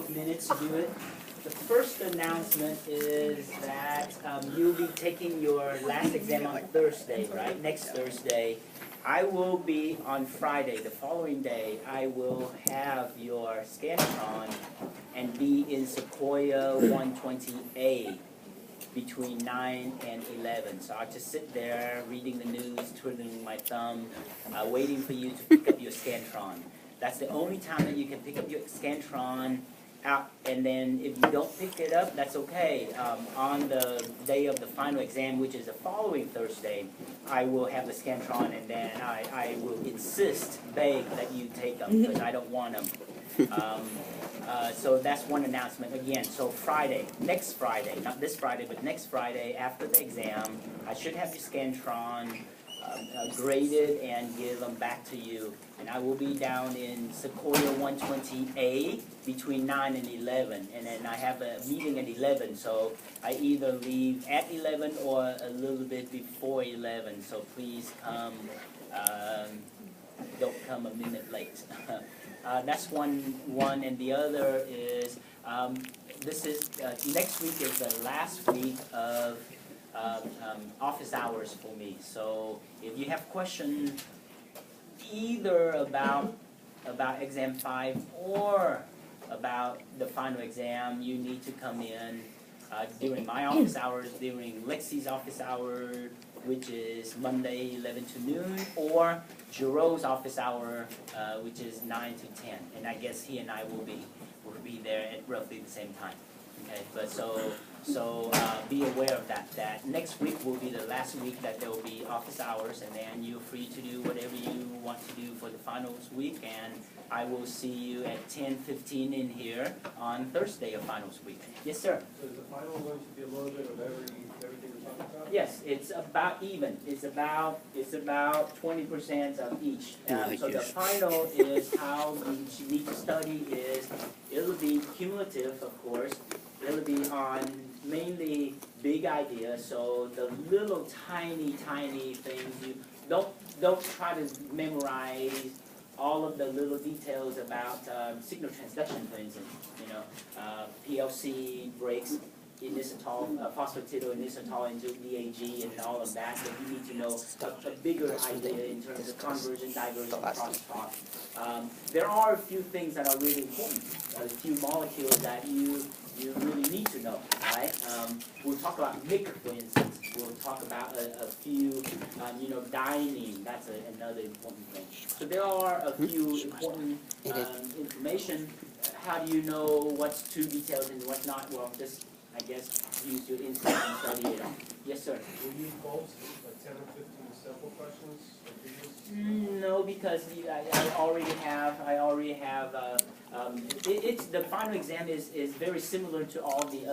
of minutes to do it. The first announcement is that you'll be taking your last exam on Thursday, right? Next Thursday. I will be on Friday, the following day. I will have your Scantron and be in Sequoia 120A between 9 and 11. So I'll just sit there reading the news, twiddling my thumb, waiting for you to pick up your Scantron. That's the only time that you can pick up your Scantron out, and then if you don't pick it up, that's okay. On the day of the final exam, which is the following Thursday, I will have the Scantron, and then I will beg that you take them, because I don't want them. So that's one announcement again. So Friday, next Friday, not this Friday, but next Friday after the exam, I should have your Scantron graded and give them back to you. And I will be down in Sequoia 120A between 9 and 11. And then I have a meeting at 11, so I either leave at 11 or a little bit before 11. So please come, don't come a minute late. That's one, and the other is, this is, next week is the last week of office hours for me. So if you have questions either about exam 5 or about the final exam, you need to come in during my office hours, during Lexi's office hour, which is Monday 11 to noon, or Jero's office hour, which is 9 to 10. And I guess he and I will be there at roughly the same time. Okay, but so be aware of that. That next week will be the last week that there will be office hours, and then you're free to do whatever you want to do for the finals week. And I will see you at 10:15 in here on Thursday of finals week. Yes, sir. So is the final going to be a little bit of everything we're talking about? Yes, it's about even. It's about 20% of each. So the final is how you need to study is, it'll be cumulative, of course. It'll be on mainly big ideas. So the little tiny things, you don't try to memorize all of the little details about signal transduction, for instance. You know, PLC breaks inositol, phosphatidylinositol into DAG and all of that. So you need to know a bigger idea in terms of conversion, diversion, crosstalk. There are a few things that are really important. A few molecules that you really need to know, right? We'll talk about MIC, for instance. We'll talk about a few, diamine. That's another important thing. So there are a few important information. How do you know what's too detailed and what's not? Well, just, I guess, use your insight and study it. Yes, sir. Will you post like 10 or 15 sample questions? No, because I already have. It's the final exam is very similar to all the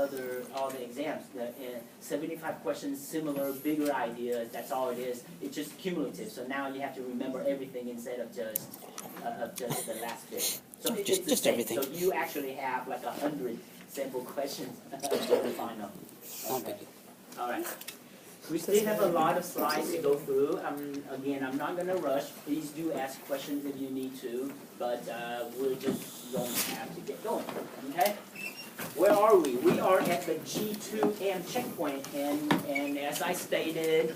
exams. 75 questions, similar, bigger ideas. That's all it is. It's just cumulative. So now you have to remember everything instead of just the last bit. So just everything. So you actually have like 100 sample questions for the final. Okay. All right. We still have a lot of slides to go through. Again, I'm not going to rush. Please do ask questions if you need to, but we're just going to have to get going. Okay? Where are we? We are at the G2M checkpoint, and as I stated,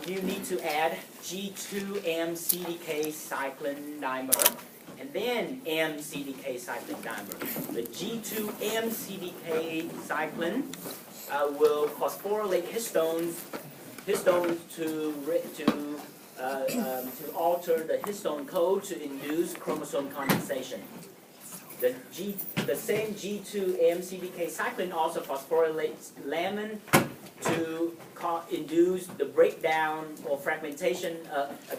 you need to add G2M CDK cyclin dimer, and then M-CDK cyclin dimer. The G2M CDK cyclin will phosphorylate histones to alter the histone code to induce chromosome condensation. The same G2M CDK cyclin also phosphorylates lamin to induce the breakdown or fragmentation,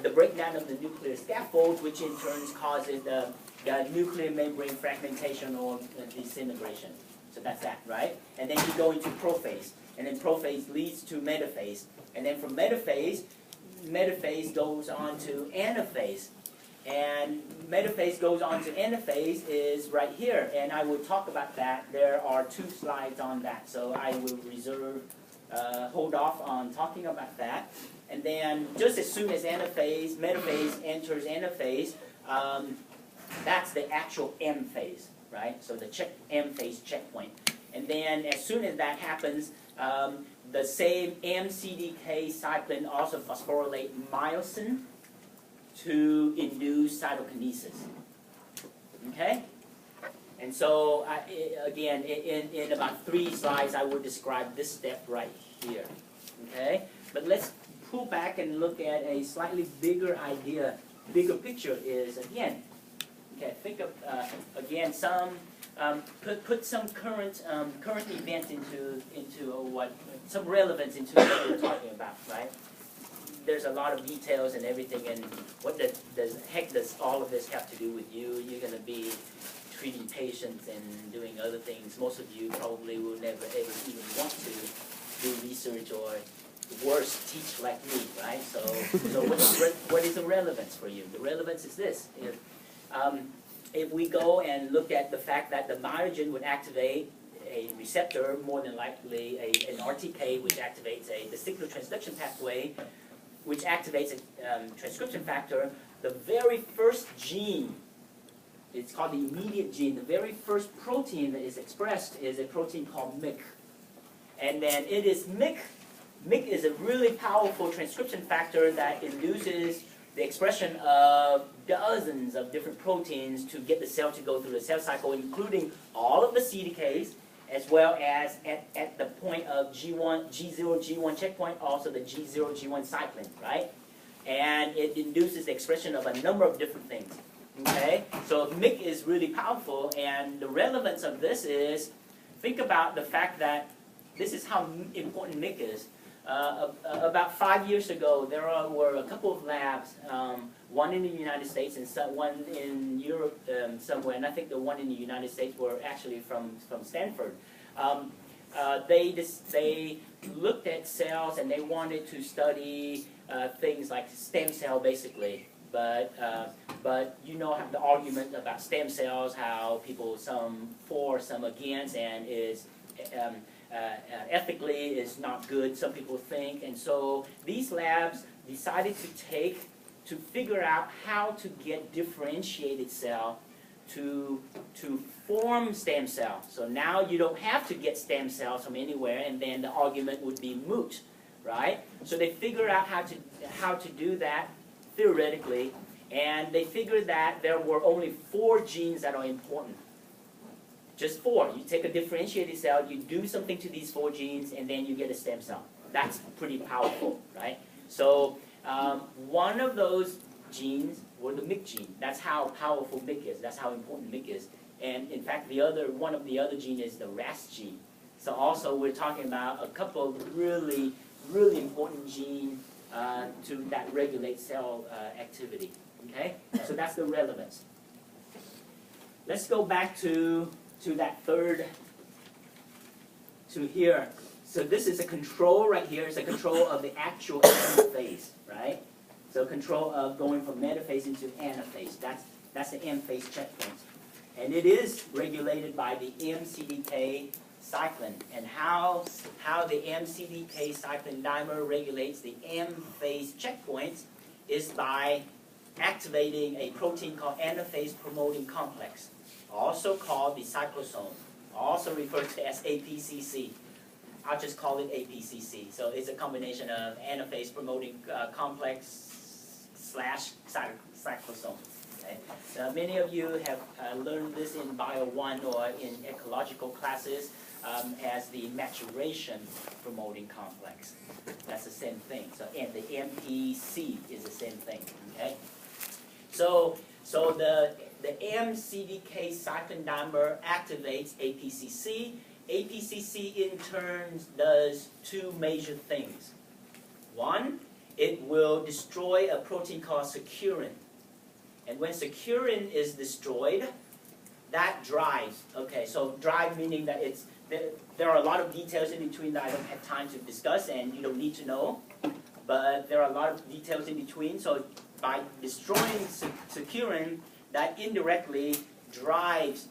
the breakdown of the nuclear scaffold, which in turn causes the nuclear membrane fragmentation or disintegration. So that's that, right? And then you go into prophase, and then prophase leads to metaphase, and then from metaphase goes on to anaphase, and metaphase goes on to anaphase is right here, and I will talk about that. There are 2 slides on that, so I will hold off on talking about that. And then just as soon as metaphase enters anaphase, that's the actual M phase. right? So the M phase checkpoint. And then as soon as that happens, the same MCDK cyclin also phosphorylate myosin to induce cytokinesis. Okay? And so, again, in about 3 slides, I will describe this step right here. Okay? But let's pull back and look at a slightly bigger idea. Bigger picture is, again, okay, think of, again, put some current event into some relevance into what we're talking about, right? There's a lot of details and everything, and what the heck does all of this have to do with you? You're going to be treating patients and doing other things. Most of you probably will never ever even want to do research, or worse, teach like me, right? So what is the relevance for you? The relevance is this. If we go and look at the fact that the myogen would activate a receptor, more than likely an RTK, which activates a vesicular transduction pathway, which activates a transcription factor, the very first gene, it's called the immediate gene, the very first protein that is expressed is a protein called MYC. And then it is MYC. MYC is a really powerful transcription factor that induces the expression of dozens of different proteins to get the cell to go through the cell cycle, including all of the CDKs, as well as at the point of G0, G1 checkpoint, also the G0, G1 cyclin, right? And it induces the expression of a number of different things, okay? So MYC is really powerful, and the relevance of this is, think about the fact that this is how important MYC is. About 5 years ago, there were a couple of labs, one in the United States and one in Europe somewhere, and I think the one in the United States were actually from Stanford. They looked at cells and they wanted to study things like stem cell, basically. But you know the argument about stem cells, how people, some for, some against, and is ethically is not good, some people think. And so these labs decided to figure out how to get differentiated cell to form stem cells. So now you don't have to get stem cells from anywhere, and then the argument would be moot, right? So they figured out how to do that theoretically, and they figured that there were only 4 genes that are important. Just 4. You take a differentiated cell, you do something to these 4 genes, and then you get a stem cell. That's pretty powerful, right? So one of those genes were the MYC gene. That's how powerful MYC is. That's how important MYC is. And in fact, one of the other genes is the RAS gene. So also we're talking about a couple of really, really important genes that regulate cell activity. Okay? So that's the relevance. Let's go back to that third, to here. So this is a control right here. It's a control of the actual phase, right? So control of going from metaphase into anaphase. That's the M phase checkpoint. And it is regulated by the MCDK cyclin. And how the MCDK cyclin dimer regulates the M phase checkpoints is by activating a protein called anaphase promoting complex, also called the cyclosome, also referred to as APCC. I'll just call it APCC. So it's a combination of anaphase promoting complex / cyclosome. Okay? Many of you have learned this in Bio 1 or in ecological classes as the maturation promoting complex. That's the same thing. So and the MPC is the same thing. Okay. So the MCDK cyclin dimer activates APCC. APCC in turn does 2 major things. One, it will destroy a protein called securin. And when securin is destroyed, that drives. Okay, so drive meaning that there are a lot of details in between that I don't have time to discuss, and you don't need to know. But there are a lot of details in between. So by destroying securin, that indirectly drives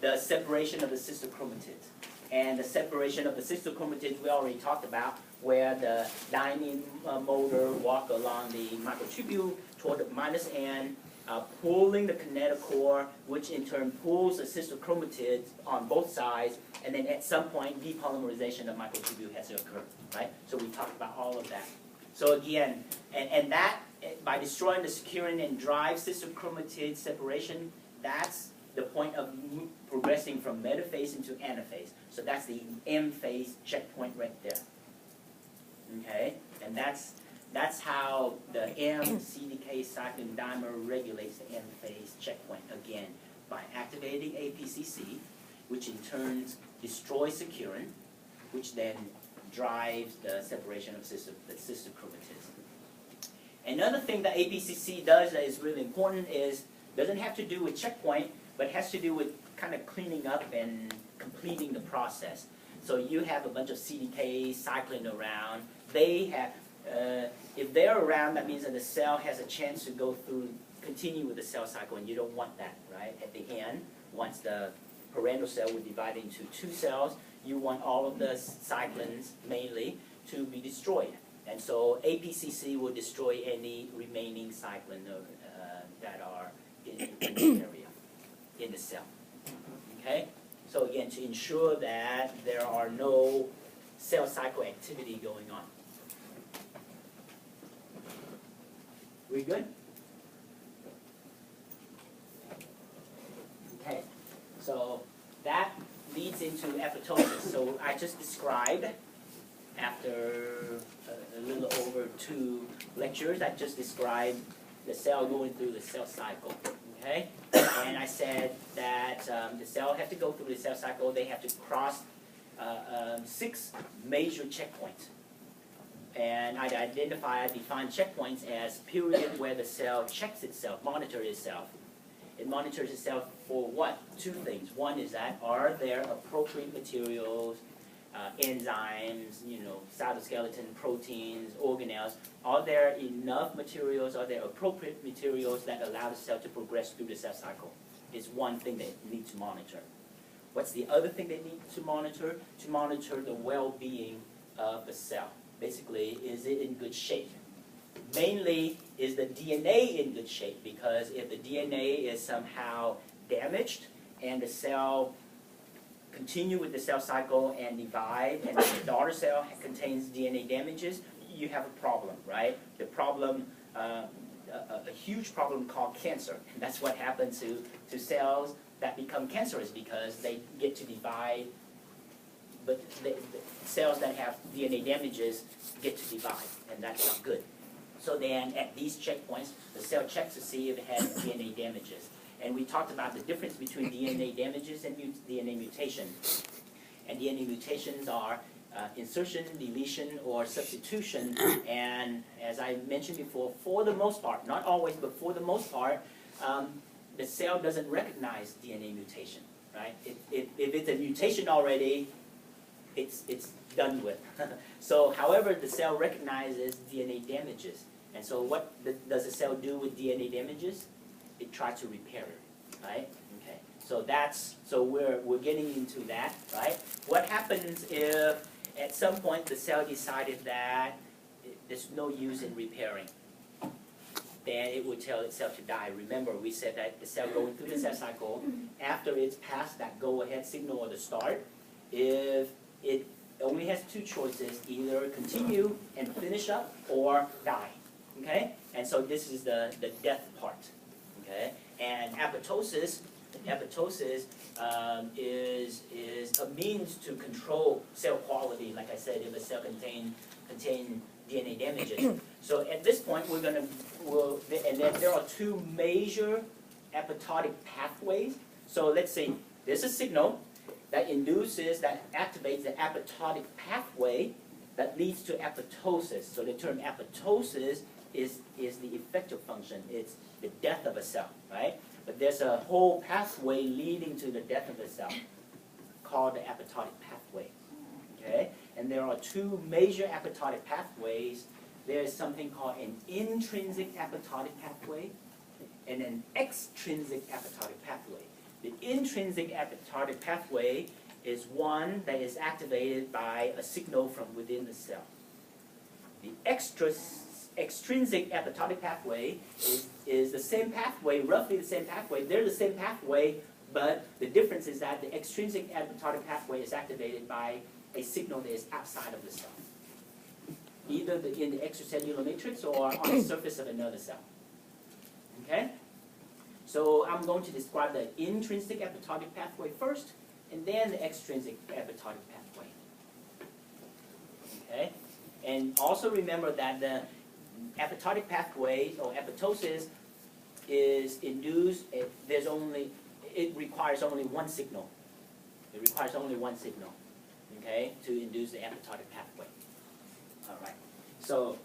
the separation of the sister chromatids. And the separation of the sister chromatids we already talked about, where the dynein motor walk along the microtubule toward the -N, pulling the kinetochore, which in turn pulls the sister chromatids on both sides, and then at some point depolymerization of microtubule has to occur, right? So we talked about all of that. So again, and that, by destroying the securin and drive sister chromatid separation, that's the point of progressing from metaphase into anaphase. So that's the M phase checkpoint right there. Okay, and that's how the M-CDK cyclin dimer regulates the M-phase checkpoint, again, by activating APCC, which in turn destroys securin, which then drives the separation of the sister chromatids. Another thing that APCC does that is really important is, doesn't have to do with checkpoint, but has to do with kind of cleaning up and completing the process. So you have a bunch of CDK cycling around. They have, if they're around, that means that the cell has a chance to go through, continue with the cell cycle, and you don't want that, right? At the end, once the parental cell will divide into two cells, you want all of the cyclins, mainly, to be destroyed. And so APCC will destroy any remaining cyclin that are in the area, in the cell. Okay? So again, to ensure that there are no cell cycle activity going on. We good? Okay, so that leads into apoptosis. So I just described, after a little over 2 lectures, I just described the cell going through the cell cycle. Okay, and I said that the cell have to go through the cell cycle. They have to cross 6 major checkpoints. And I define checkpoints as period where the cell checks itself, monitors itself. It monitors itself for what? 2 things. One is that, are there appropriate materials, enzymes, cytoskeleton, proteins, organelles? Are there enough materials, are there appropriate materials that allow the cell to progress through the cell cycle? Is one thing they need to monitor. What's the other thing they need to monitor? To monitor the well-being of the cell. Basically, is it in good shape? Mainly, is the DNA in good shape? Because if the DNA is somehow damaged and the cell continue with the cell cycle and divide, and the daughter cell contains DNA damages, you have a problem, right? The problem, a huge problem called cancer. And that's what happens to cells that become cancerous, because they get to divide, but the cells that have DNA damages get to divide, and that's not good. So then at these checkpoints, the cell checks to see if it has DNA damages. And we talked about the difference between DNA damages and DNA mutation. And DNA mutations are insertion, deletion, or substitution. And as I mentioned before, for the most part, not always, but for the most part, the cell doesn't recognize DNA mutation, right? If it's a mutation already, it's done with. So, however, the cell recognizes DNA damages. And so what does the cell do with DNA damages? It tries to repair it, right? Okay. So we're getting into that, right? What happens if at some point the cell decided that there's no use in repairing? Then it would tell itself to die. Remember, we said that the cell going through the cell cycle, after it's passed that go-ahead signal or the start, if it only has 2 choices, either continue and finish up or die. Okay? And so this is the death part. Okay? And apoptosis is a means to control cell quality, like I said, if a cell contain DNA damages. So at this point, and then there are 2 major apoptotic pathways. So let's say there's a signal that activates the apoptotic pathway that leads to apoptosis. So the term apoptosis is the effective function. It's the death of a cell, right? But there's a whole pathway leading to the death of a cell called the apoptotic pathway. Okay? And there are 2 major apoptotic pathways. There's something called an intrinsic apoptotic pathway and an extrinsic apoptotic pathway. The intrinsic apoptotic pathway is one that is activated by a signal from within the cell. The extrinsic apoptotic pathway is the same pathway, roughly the same pathway. They're the same pathway, but the difference is that the extrinsic apoptotic pathway is activated by a signal that is outside of the cell, either in the extracellular matrix or on the surface of another cell. Okay? So I'm going to describe the intrinsic apoptotic pathway first, and then the extrinsic apoptotic pathway. Okay? And also remember that the apoptotic pathway or apoptosis is induced, it requires only one signal. It requires only one signal, okay, to induce the apoptotic pathway. All right. So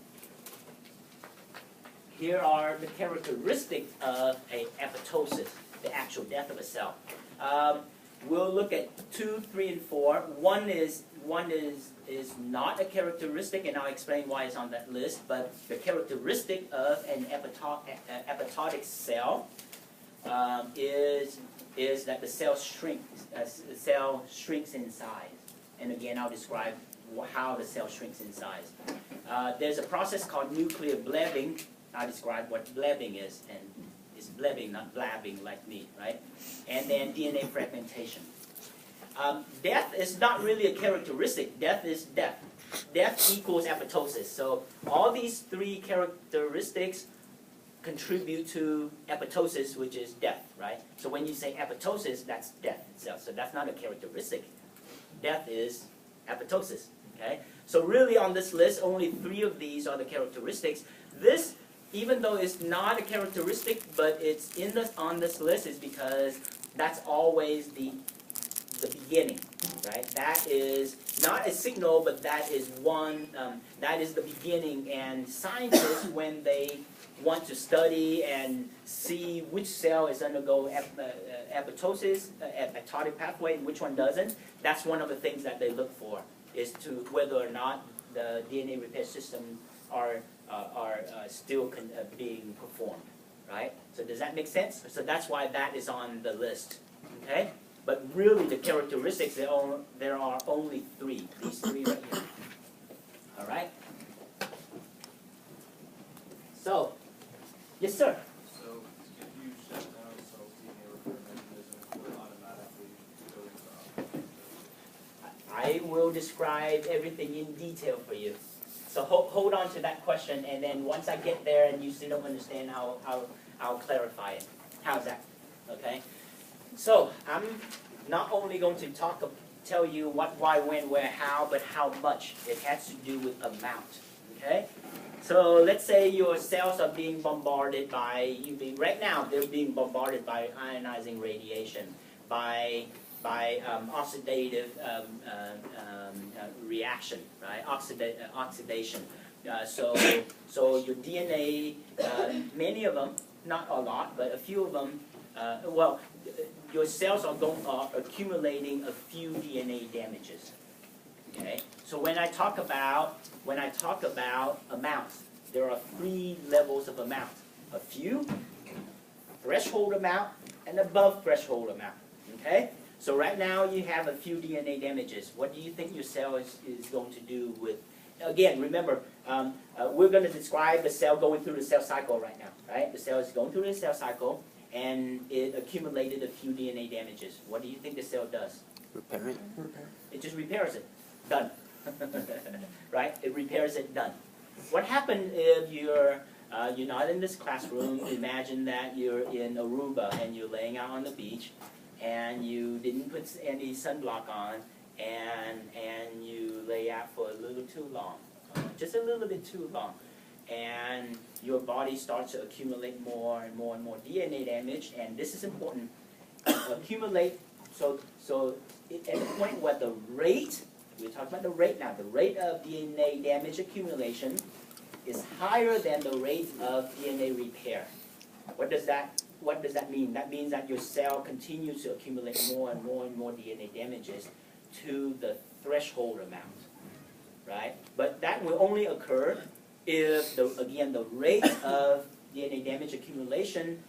here are the characteristics of a apoptosis, the actual death of a cell. We'll look at 2, 3, and 4. One is not a characteristic, and I'll explain why it's on that list. But the characteristic of an apoptotic cell is that the cell shrinks in size. And again, I'll describe how the cell shrinks in size. There's a process called nuclear blebbing. I'll describe what blebbing is, and it's blebbing, not blabbing like me, right? And then DNA fragmentation. Death is not really a characteristic. Death is death. Death equals apoptosis. So all these three characteristics contribute to apoptosis, which is death, right? So when you say apoptosis, that's death itself. So that's not a characteristic. Death is apoptosis, okay? So really on this list, only 3 of these are the characteristics. This, even though it's not a characteristic, but it's on this list, is because that's always the beginning, right? That is not a signal, but that is that is the beginning. And scientists, when they want to study and see which cell is undergo apoptosis, apoptotic pathway, and which one doesn't, that's one of the things that they look for, is to whether or not the DNA repair system are still being performed, right? So does that make sense? So that's why that is on the list, okay? But really the characteristics, there are only 3, these 3 right here, all right? So, yes, sir? So if you shut down the cell's DNA repair mechanism, it would automatically go into apoptosis. I will describe everything in detail for you. So hold on to that question, and then once I get there and you still don't understand, I'll clarify it. How's that? Okay? So I'm not only going to tell you what, why, when, where, how, but how much. It has to do with amount. Okay? So let's say your cells are being bombarded by UV. Right now, they're being bombarded by ionizing radiation, by oxidative reaction, right? Oxidation. So your DNA, many of them, not a lot, but a few of them, your cells are accumulating a few DNA damages. Okay. So when I talk about amounts, there are 3 levels of amount: a few, threshold amount, and above threshold amount. Okay. So right now you have a few DNA damages. What do you think your cell is going to do with? Again, remember, we're going to describe the cell going through the cell cycle right now, right? The cell is going through the cell cycle, and it accumulated a few DNA damages. What do you think the cell does? Repair it. It just repairs it. Done. Right? It repairs it. Done. What happens if you're not in this classroom? Imagine that you're in Aruba and you're laying out on the beach, and you didn't put any sunblock on, and you lay out for a little too long, just a little bit too long, and your body starts to accumulate more and more and more DNA damage. And this is important. Accumulate. So at the point where the rate, we're talking about the rate now, the rate of DNA damage accumulation is higher than the rate of DNA repair. What does that mean? That means that your cell continues to accumulate more and more and more DNA damages to the threshold amount, right? But that will only occur if, the rate of DNA damage accumulation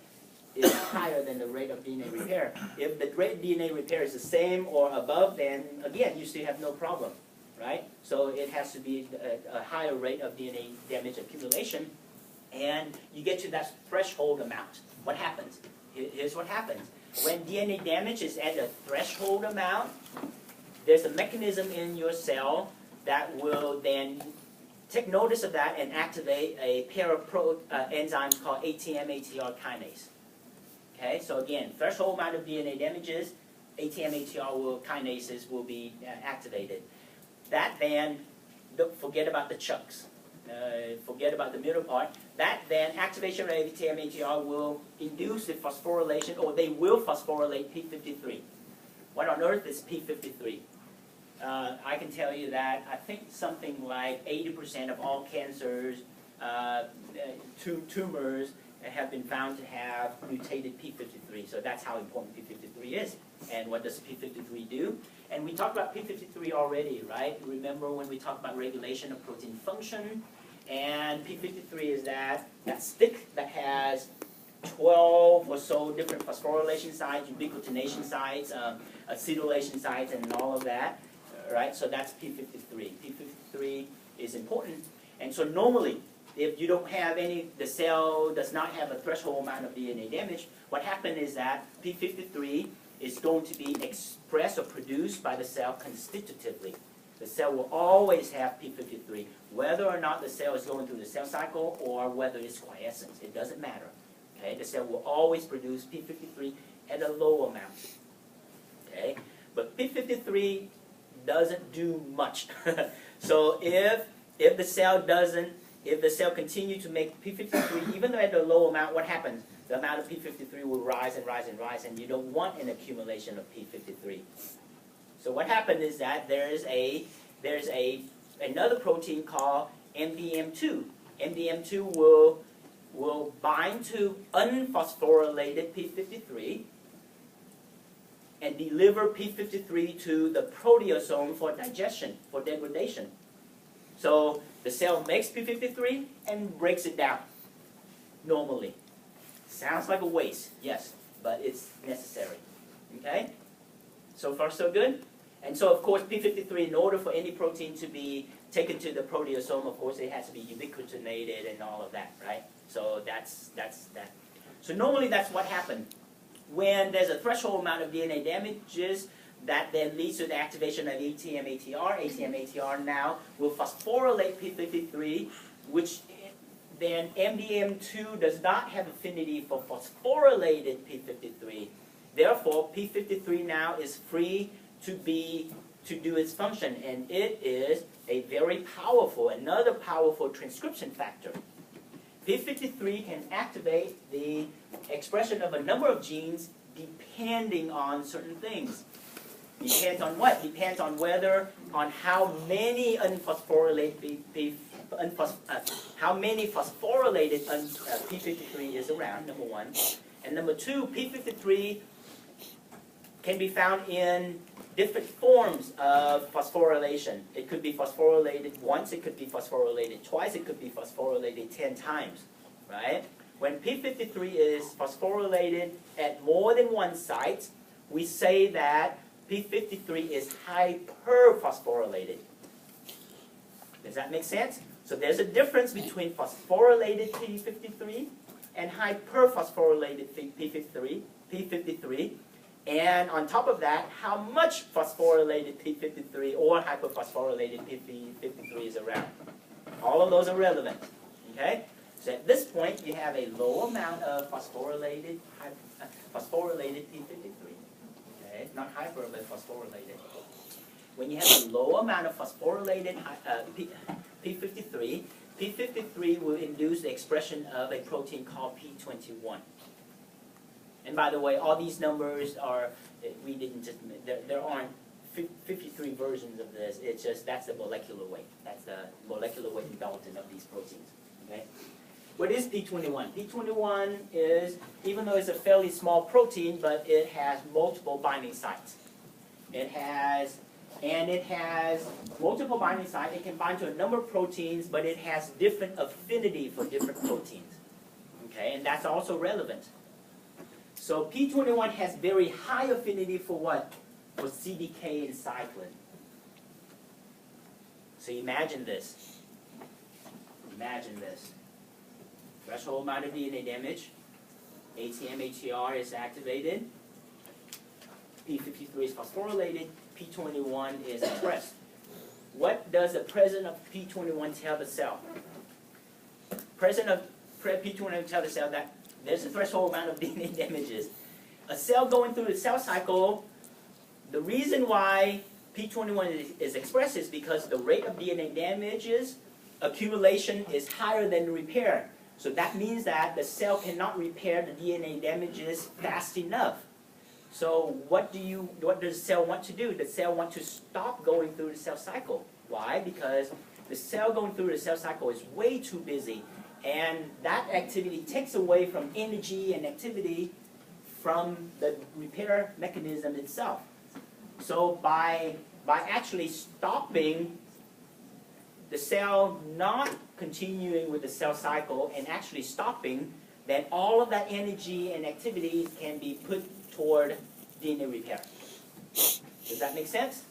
is higher than the rate of DNA repair. If the rate of DNA repair is the same or above, then again, you still have no problem, right? So it has to be a higher rate of DNA damage accumulation and you get to that threshold amount. What happens? Here's what happens. When DNA damage is at a threshold amount, there's a mechanism in your cell that will then take notice of that and activate a pair of enzymes called ATM-ATR kinase. Okay, so again, threshold amount of DNA damages, ATM-ATR kinases will be activated. That then, don't forget about the chunks. Forget about the middle part. That then, activation of ATM-ATR will induce the phosphorylation, or they will phosphorylate P53. What on earth is P53? I can tell you that I think something like 80% of all cancers, tumors, have been found to have mutated P53. So that's how important P53 is. And what does P53 do? And we talked about P53 already, right? Remember when we talked about regulation of protein function? And P53 is that stick that has 12 or so different phosphorylation sites, ubiquitination sites, acetylation sites, and all of that, right? So that's P53. P53 is important. And so normally, if you don't have the cell does not have a threshold amount of DNA damage, what happens is that P53 is going to be expressed or produced by the cell constitutively. The cell will always have P53, whether or not the cell is going through the cell cycle or whether it's quiescence. It doesn't matter. Okay? The cell will always produce P53 at a low amount. Okay? But P53 doesn't do much. So if the cell continues to make P53, even though at a low amount, what happens? The amount of P53 will rise and rise and rise, and you don't want an accumulation of P53. So what happened is that there's another protein called MDM2. MDM2 will bind to unphosphorylated P53 and deliver P53 to the proteasome for digestion, for degradation. So the cell makes P53 and breaks it down normally. Sounds like a waste, yes, but it's necessary. Okay? So far so good? And so, of course, P53, in order for any protein to be taken to the proteasome, of course, it has to be ubiquitinated and all of that, right? So that's that. So normally that's what happens. When there's a threshold amount of DNA damages, that then leads to the activation of ATM-ATR. ATM-ATR now will phosphorylate P53, which then MDM2 does not have affinity for phosphorylated P53. Therefore, P53 now is free to do its function, and it is a very powerful, another powerful transcription factor. P53 can activate the expression of a number of genes depending on certain things. Depends on what? Depends on how many unphosphorylated P53 is around, number one. And number two, P53 can be found in different forms of phosphorylation. It could be phosphorylated once, it could be phosphorylated twice, it could be phosphorylated 10 times, right? When P53 is phosphorylated at more than one site, we say that P53 is hyperphosphorylated. Does that make sense? So there's a difference between phosphorylated P53 and hyperphosphorylated P53. And on top of that, how much phosphorylated P53 or hyperphosphorylated P53 is around. All of those are relevant. Okay? So at this point, you have a low amount of phosphorylated P53. Okay? Not hyper, but phosphorylated. When you have a low amount of phosphorylated P53, P53 will induce the expression of a protein called P21. And by the way, all these numbers are, we didn't just, there aren't 53 versions of this. It's just, that's the molecular weight. That's the molecular weight in Dalton of these proteins. Okay? What is P21? P21 is, even though it's a fairly small protein, but it has multiple binding sites. It has multiple binding sites. It can bind to a number of proteins, but it has different affinity for different proteins. Okay? And that's also relevant. So P21 has very high affinity for what? For CDK and cyclin. So imagine this. Imagine this. threshold amount of DNA damage, ATM ATR is activated, P53 is phosphorylated, P21 is expressed. What does the presence of P21 tell the cell? Presence of P21 tell the cell that there's a threshold amount of DNA damages. A cell going through the cell cycle, the reason why P21 is expressed is because the rate of DNA damages accumulation is higher than repair. So that means that the cell cannot repair the DNA damages fast enough. So what does the cell want to do? The cell wants to stop going through the cell cycle. Why? Because the cell going through the cell cycle is way too busy, and that activity takes away from energy and activity from the repair mechanism itself. So by actually stopping the cell not continuing with the cell cycle and actually stopping, then all of that energy and activity can be put toward DNA repair. Does that make sense?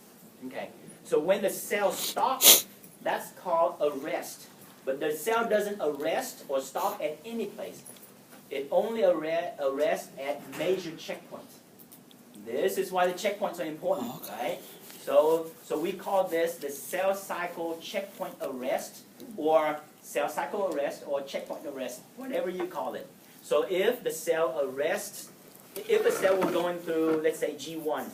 Okay. So when the cell stops, that's called arrest. But the cell doesn't arrest or stop at any place. It only arrests at major checkpoints. This is why the checkpoints are important, right? So we call this the cell cycle checkpoint arrest, or cell cycle arrest, or checkpoint arrest, whatever you call it. So if the cell arrests, if a cell were going through, let's say G1,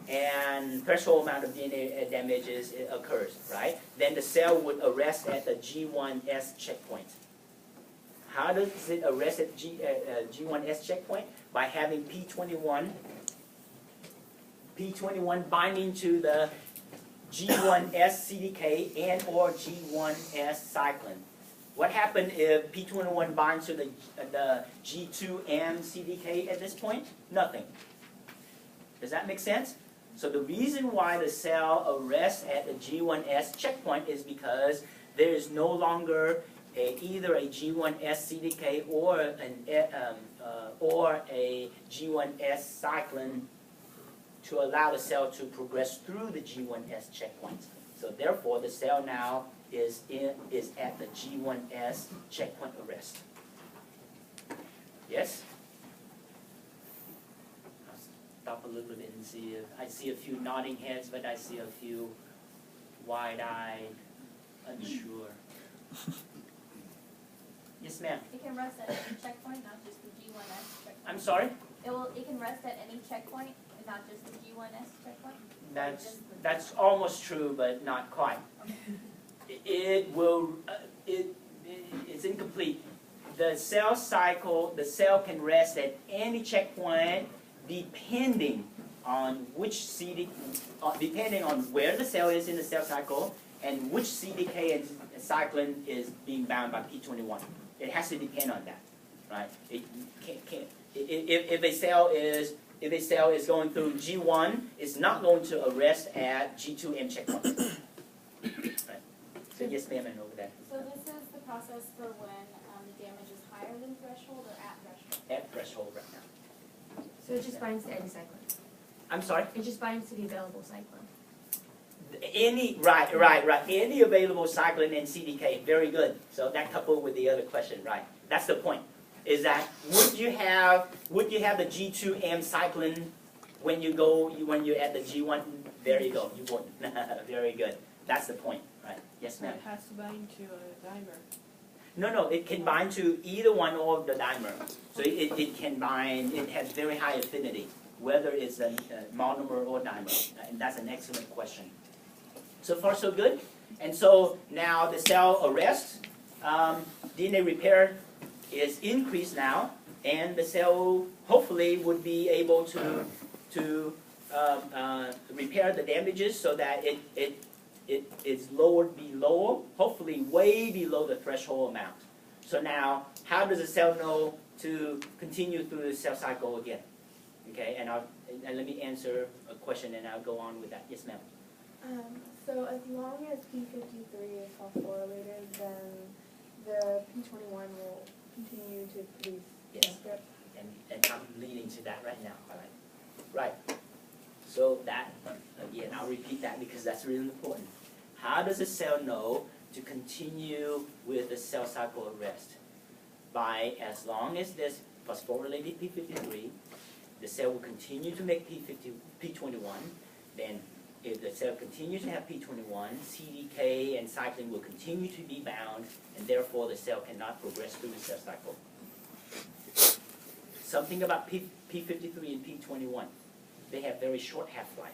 and threshold amount of DNA damages occurs, right? Then the cell would arrest at the G1S checkpoint. How does it arrest at G1S checkpoint? By having P21 binding to the G1S CDK and or G1S cyclin. What happens if P21 binds to the G2M CDK at this point? Nothing. Does that make sense? So the reason why the cell arrests at the G1S checkpoint is because there is no longer either a G1S CDK or a G1S cyclin to allow the cell to progress through the G1S checkpoint. So therefore, the cell now is at the G1S checkpoint arrest. Yes? I'll stop a little bit and see if I see a few nodding heads, but I see a few wide-eyed, unsure. Yes, ma'am. It can rest at any checkpoint, not just the G1S checkpoint. I'm sorry? It can rest at any checkpoint, and not just the G1S checkpoint? That's almost true, but not quite. It's incomplete. The cell cycle, the cell can rest at any checkpoint depending on which depending on where the cell is in the cell cycle and which CDK and cyclin is being bound by P21. It has to depend on that, right? It can't. If a cell is going through G1, it's not going to arrest at G2M checkpoint. Right. So yes, ma'am, and over there. So this is the process for when the damage is higher than threshold or at threshold? At threshold right now. So it just binds to any cyclin. I'm sorry? It just binds to the available cyclin. Right. Any available cyclin and CDK, very good. So that coupled with the other question, right? That's the point. Is that would you have the G2M cyclin when you're at the G1? There you go. You won't. Very good. That's the point, right? Yes, ma'am. It has to bind to a dimer. No. It can bind to either one of the dimer. So it can bind. It has very high affinity, whether it's a monomer or dimer. And that's an excellent question. So far, so good. And so now the cell arrests, DNA repair is increased now, and the cell hopefully would be able to repair the damages so that it is lowered below, hopefully way below the threshold amount. So now, how does the cell know to continue through the cell cycle again? Okay, and let me answer a question, and I'll go on with that. Yes, ma'am. So as long as P53 is phosphorylated, then the P21 will continue to produce transcript. And I'm leading to that right now. All right. Right. So that, again, I'll repeat that because that's really important. How does a cell know to continue with the cell cycle arrest? by as long as there's phosphorylated P53, the cell will continue to make P21. Then if the cell continues to have P21, CDK and cyclin will continue to be bound, and therefore the cell cannot progress through the cell cycle. Something about P53 and P21, they have very short half-life.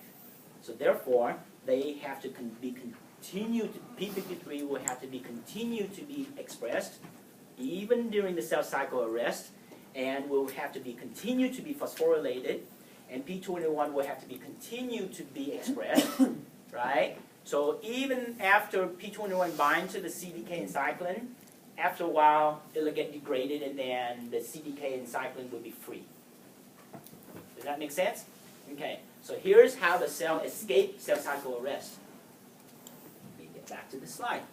So therefore, they have to P53 will have to be continued to be expressed even during the cell cycle arrest, and will have to be continued to be phosphorylated, and P21 will have to be continued to be expressed, right? So even after P21 binds to the CDK and cyclin, after a while it'll get degraded, and then the CDK and cyclin will be free. Does that make sense? Okay, so here's how the cell escapes cell cycle arrest. Let me get back to the slide.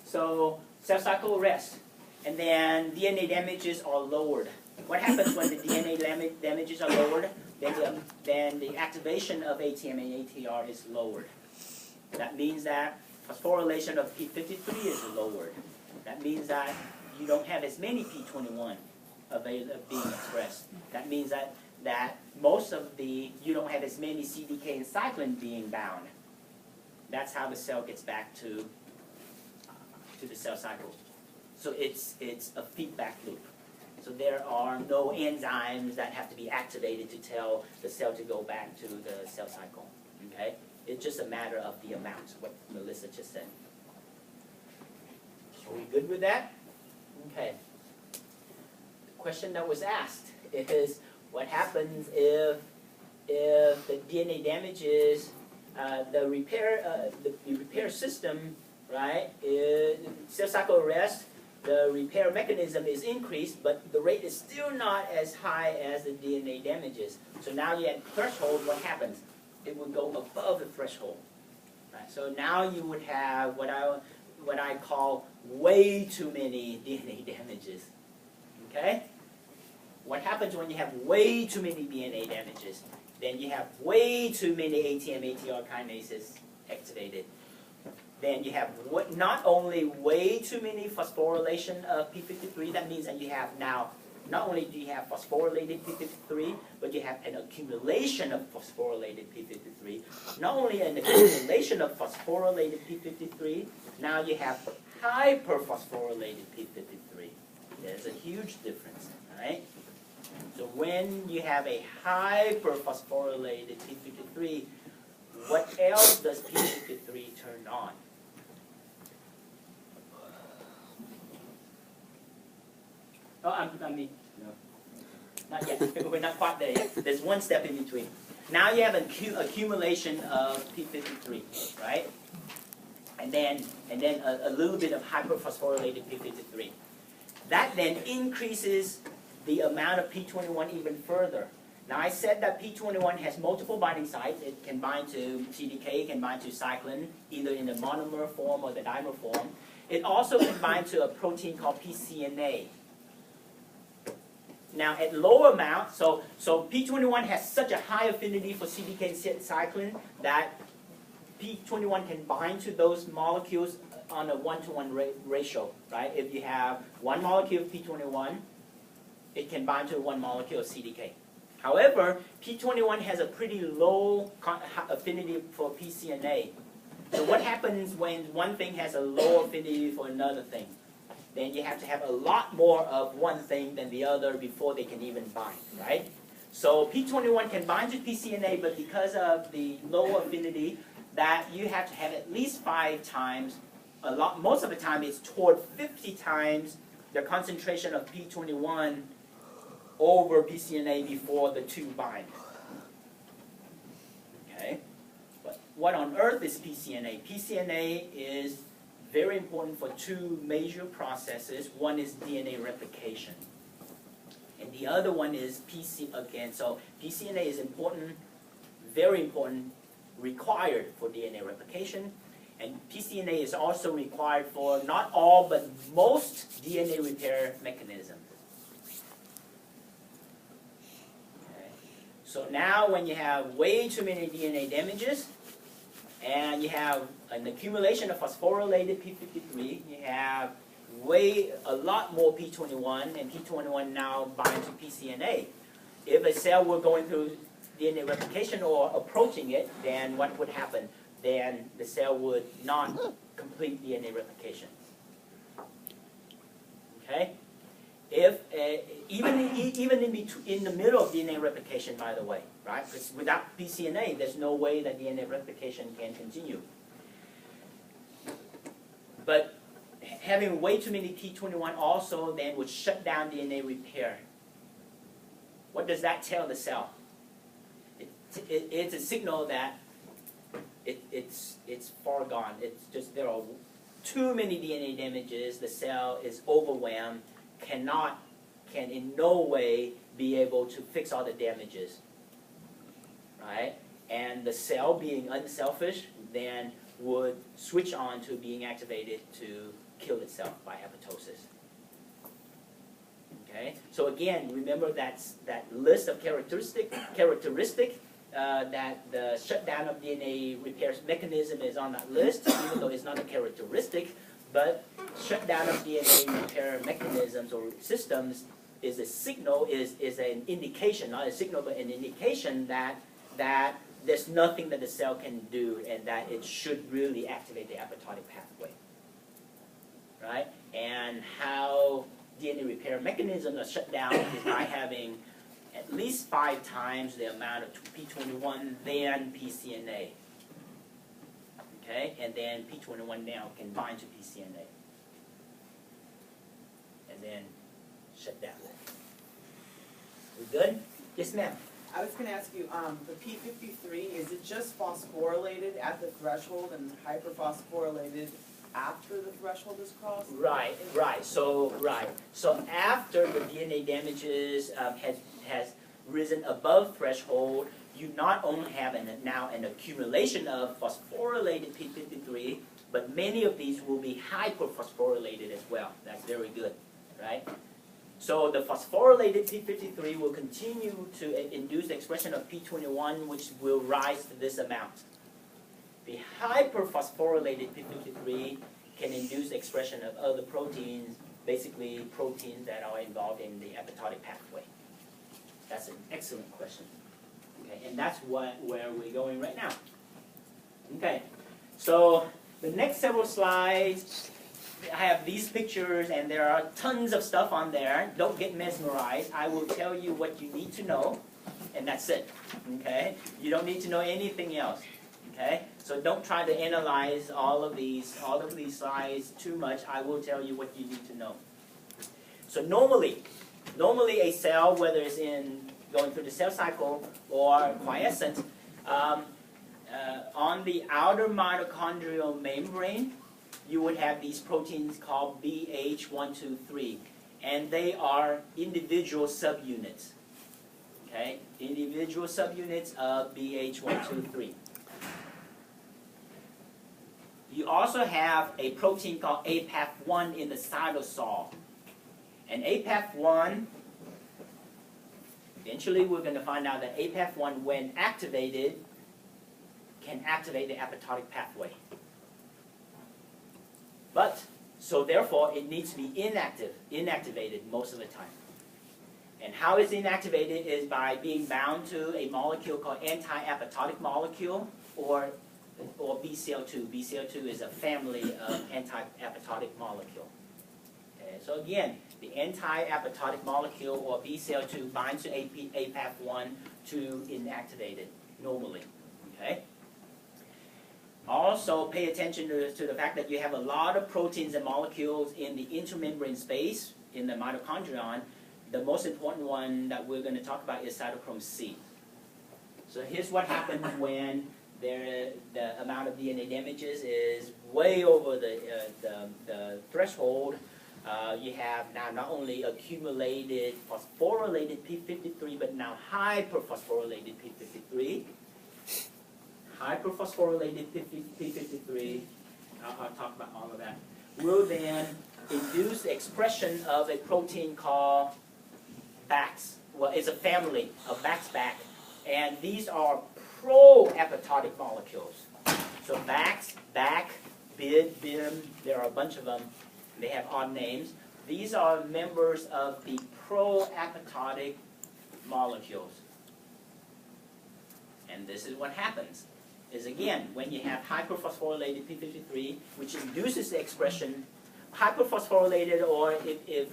So cell cycle arrest, and then DNA damages are lowered. What happens when the DNA damages are lowered? Then the activation of ATM and ATR is lowered. That means that phosphorylation of P53 is lowered. That means that you don't have as many P21 being expressed. That means that you don't have as many CDK and cyclin being bound. That's how the cell gets back to the cell cycle. So it's a feedback loop. So there are no enzymes that have to be activated to tell the cell to go back to the cell cycle. Okay? It's just a matter of the amount, what Melissa just said. Are we good with that? Okay. The question that was asked is, what happens if the DNA damages the repair system, right? Cell cycle arrest, the repair mechanism is increased, but the rate is still not as high as the DNA damages. So now you at threshold, what happens? It would go above the threshold. Right? So now you would have what I call way too many DNA damages. Okay? What happens when you have way too many DNA damages? Then you have way too many ATM-ATR kinases activated. Then you have not only way too many phosphorylation of P53, that means that you have now, not only do you have phosphorylated P53, but you have an accumulation of phosphorylated P53. Not only an accumulation of phosphorylated P53, now you have hyperphosphorylated P53. There's a huge difference, right? So when you have a hyperphosphorylated P53, what else does P53 turn on? Oh, I mean, no. Not yet. We're not quite there yet. There's one step in between. Now you have an accumulation of P53, right? And then a little bit of hyperphosphorylated P53. That then increases the amount of P21 even further. Now I said that P21 has multiple binding sites. It can bind to CDK, it can bind to cyclin, either in the monomer form or the dimer form. It also can bind to a protein called PCNA. Now at lower amount, so P21 has such a high affinity for CDK and cyclin that P21 can bind to those molecules on a 1-to-1 ratio, right? If you have one molecule of P21, it can bind to one molecule of CDK. However, P21 has a pretty low affinity for PCNA. So what happens when one thing has a low affinity for another thing? Then you have to have a lot more of one thing than the other before they can even bind, right? So P21 can bind to PCNA, but because of the low affinity, that you have to have at least 5 times, most of the time it's toward 50 times the concentration of P21 over PCNA before the two bind. Okay? But what on earth is PCNA? PCNA is very important for 2 major processes. One is DNA replication. And the other one is so PCNA is important, very important, required for DNA replication. And PCNA is also required for not all, but most DNA repair mechanisms. Okay. So now when you have way too many DNA damages, and you have an accumulation of phosphorylated P53, you have a lot more P21, and P21 now binds to PCNA. If a cell were going through DNA replication or approaching it, then what would happen? Then the cell would not complete DNA replication. Okay? If even in the middle of DNA replication, by the way, right? Because without PCNA, there's no way that DNA replication can continue. But having way too many P21 also then would shut down DNA repair. What does that tell the cell? It's a signal that it's far gone. It's just there are too many DNA damages. The cell is overwhelmed. Can in no way be able to fix all the damages, right? And the cell, being unselfish, then would switch on to being activated to kill itself by apoptosis. Okay, so again, remember that list of characteristic that the shutdown of DNA repair mechanism is on that list, even though it's not a characteristic, but shutdown of DNA repair mechanisms or systems is a signal, is an indication, not a signal, but an indication that there's nothing that the cell can do and that it should really activate the apoptotic pathway. Right? And how DNA repair mechanisms are shut down is by having at least 5 times the amount of P21 than PCNA. Okay? And then P21 now can bind to PCNA. And then shut down. We good? Yes, ma'am. I was going to ask you, the P53, is it just phosphorylated at the threshold and hyperphosphorylated after the threshold is crossed? Right. So after the DNA damages has risen above threshold, you not only have now an accumulation of phosphorylated P53, but many of these will be hyperphosphorylated as well. That's very good, right? So the phosphorylated P53 will continue to induce the expression of P21, which will rise to this amount. The hyperphosphorylated P53 can induce the expression of other proteins, basically proteins that are involved in the apoptotic pathway. That's an excellent question. Okay, and that's where we're going right now. Okay, so the next several slides, I have these pictures and there are tons of stuff on there. Don't get mesmerized. I will tell you what you need to know, and that's it. Okay, you don't need to know anything else. Okay, so don't try to analyze all of these slides too much. I will tell you what you need to know. So normally a cell, whether it's going through the cell cycle or quiescent, on the outer mitochondrial membrane, you would have these proteins called BH123, and they are individual subunits. Okay, individual subunits of BH123. You also have a protein called APAF1 in the cytosol. And APAF1, eventually we're going to find out that APAF1, when activated, can activate the apoptotic pathway. But, so therefore, it needs to be inactivated most of the time. And how it's inactivated is by being bound to a molecule called anti-apoptotic molecule, or BCL2. BCL2 is a family of anti-apoptotic molecule. Okay, so again, the anti-apoptotic molecule, or BCL2, binds to APAF1 to inactivate it normally. Okay? Also, pay attention to the fact that you have a lot of proteins and molecules in the intermembrane space in the mitochondrion. The most important one that we're going to talk about is cytochrome C. So here's what happens when the amount of DNA damages is way over the threshold. You have now not only accumulated phosphorylated P53, but now hyperphosphorylated P53. Hyperphosphorylated P53, I'll talk about all of that, will then induce the expression of a protein called BAX. Well, it's a family of BAX-BAC, and these are pro-apoptotic molecules. So BAX, BAC, BID, BIM, there are a bunch of them. They have odd names. These are members of the pro-apoptotic molecules. And this is what happens, is again, when you have hyperphosphorylated P53, which induces the expression, hyperphosphorylated, or if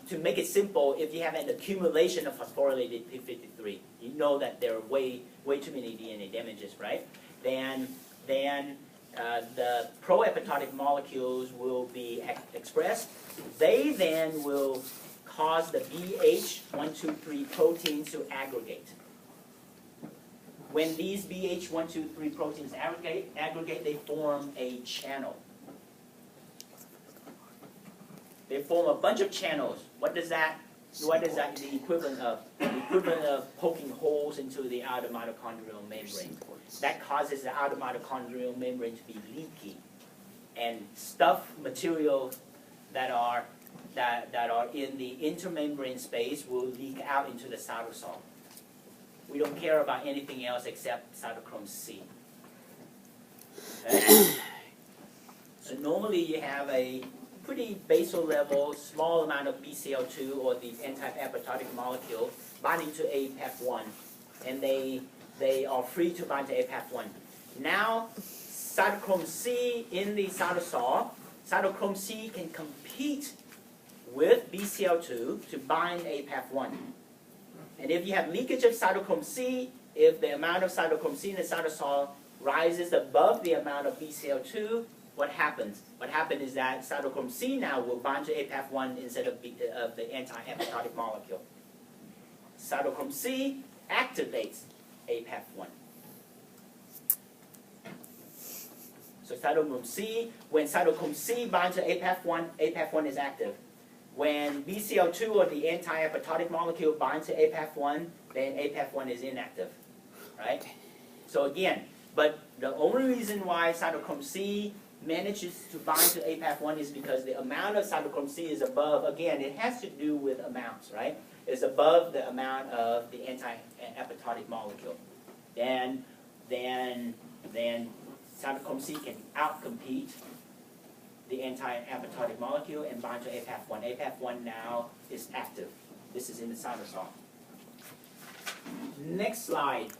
to make it simple, if you have an accumulation of phosphorylated P53, you know that there are way too many DNA damages, right? Then the pro-apoptotic molecules will be expressed. They then will cause the BH123 proteins to aggregate. When these BH123 proteins aggregate, they form a channel. They form a bunch of channels. What is that the equivalent of? The equivalent of poking holes into the outer mitochondrial membrane. That causes the outer mitochondrial membrane to be leaky, and material that are in the intermembrane space will leak out into the cytosol. We don't care about anything else except cytochrome C. Okay? So normally you have a pretty basal level, small amount of BCL2 or the anti-apoptotic molecule binding to APAF1, and they are free to bind to APAF1. Now, cytochrome C in the cytosol, cytochrome C can compete with BCL2 to bind APAF1. And if you have leakage of cytochrome C, if the amount of cytochrome C in the cytosol rises above the amount of BCL2, what happens? What happens is that cytochrome C now will bind to APAF1 instead of the anti-apoptotic molecule. Cytochrome C activates APAF1. So cytochrome C, when cytochrome C binds to APAF1, APAF1 is active. When BCL2 or the anti-apoptotic molecule binds to APAF1, then APAF1 is inactive, right? So again, but the only reason why cytochrome C manages to bind to APAF1 is because the amount of cytochrome C is above, again, it has to do with amounts, right? It's above the amount of the anti-apoptotic molecule. Then cytochrome C can outcompete the anti-apoptotic molecule and bind to APAF1. APAF1 now is active. This is in the cytosol. Next slide.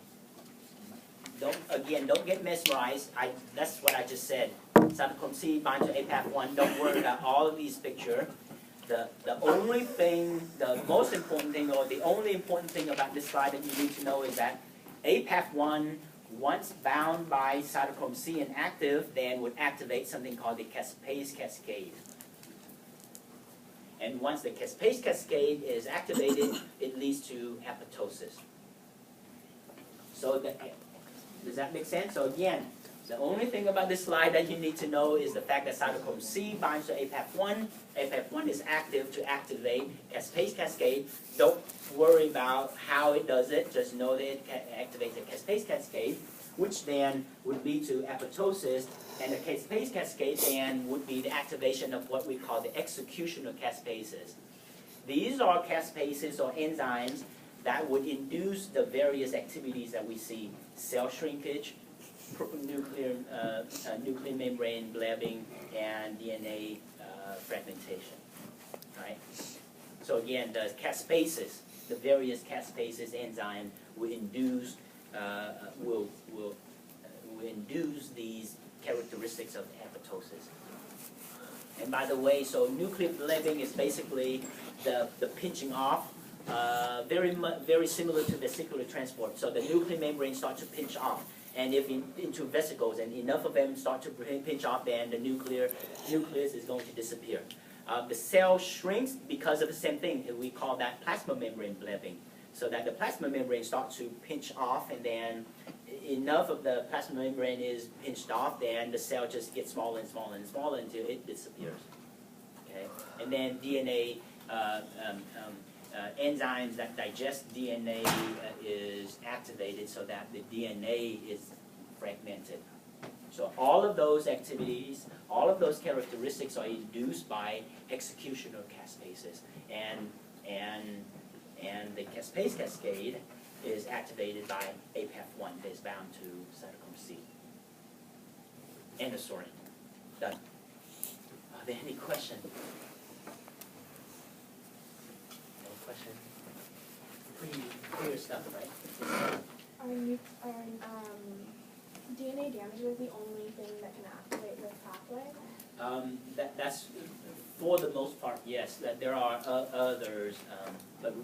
Don't get mesmerized. That's what I just said. Cytochrome C bind to APAF1. Don't worry about all of these pictures. The only thing, the most important thing, or the only important thing about this slide that you need to know is that APAF1, once bound by cytochrome C and active, then would activate something called the caspase cascade. And once the caspase cascade is activated, it leads to apoptosis. So does that make sense? So again, the only thing about this slide that you need to know is the fact that cytochrome C binds to APAF1. APAF1 is active to activate caspase cascade. Don't worry about how it does it. Just know that it activates the caspase cascade, which then would lead to apoptosis. And the caspase cascade then would be the activation of what we call the executional caspases. These are caspases or enzymes that would induce the various activities that we see: cell shrinkage, nuclear membrane blebbing, and DNA fragmentation. Right. So again, the caspases, the various caspases enzyme will induce these characteristics of apoptosis. And by the way, so nuclear blebbing is basically the pinching off. Very similar to vesicular transport. So the nuclear membrane starts to pinch off, and if into vesicles, and enough of them start to pinch off, then the nucleus is going to disappear. The cell shrinks because of the same thing. We call that plasma membrane blebbing. So that the plasma membrane starts to pinch off, and then enough of the plasma membrane is pinched off, then the cell just gets smaller and smaller and smaller until it disappears. Okay, and then DNA. Enzymes that digest DNA is activated so that the DNA is fragmented. So all of those activities, all of those characteristics are induced by executional caspases, and the caspase cascade is activated by APAF1 that is bound to cytochrome C. End of story. Done. Are there any questions? No question? Pretty clear stuff, right? Are DNA damages the only thing that can activate this pathway? That's for the most part, yes. That there are others, but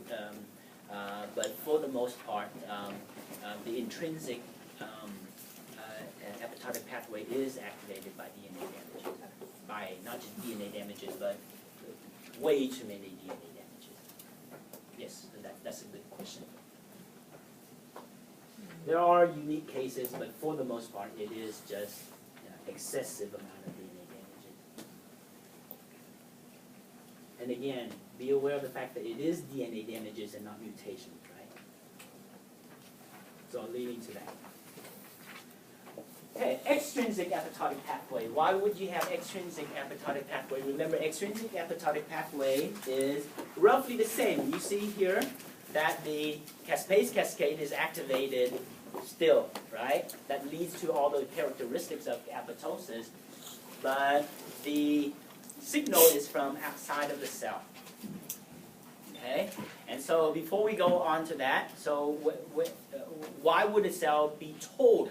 for the most part, the intrinsic apoptotic pathway is activated by DNA damages. By not just DNA damages, but way too many DNA damages. Yes, that's a good question. There are unique cases, but for the most part, it is just excessive amount of DNA damages. And again, be aware of the fact that it is DNA damages and not mutations, right? So leading to that. Okay, extrinsic apoptotic pathway. Why would you have extrinsic apoptotic pathway? Remember, extrinsic apoptotic pathway is roughly the same. You see here that the caspase cascade is activated still, right? That leads to all the characteristics of apoptosis, but the signal is from outside of the cell. Okay, and so before we go on to that, so why would a cell be told?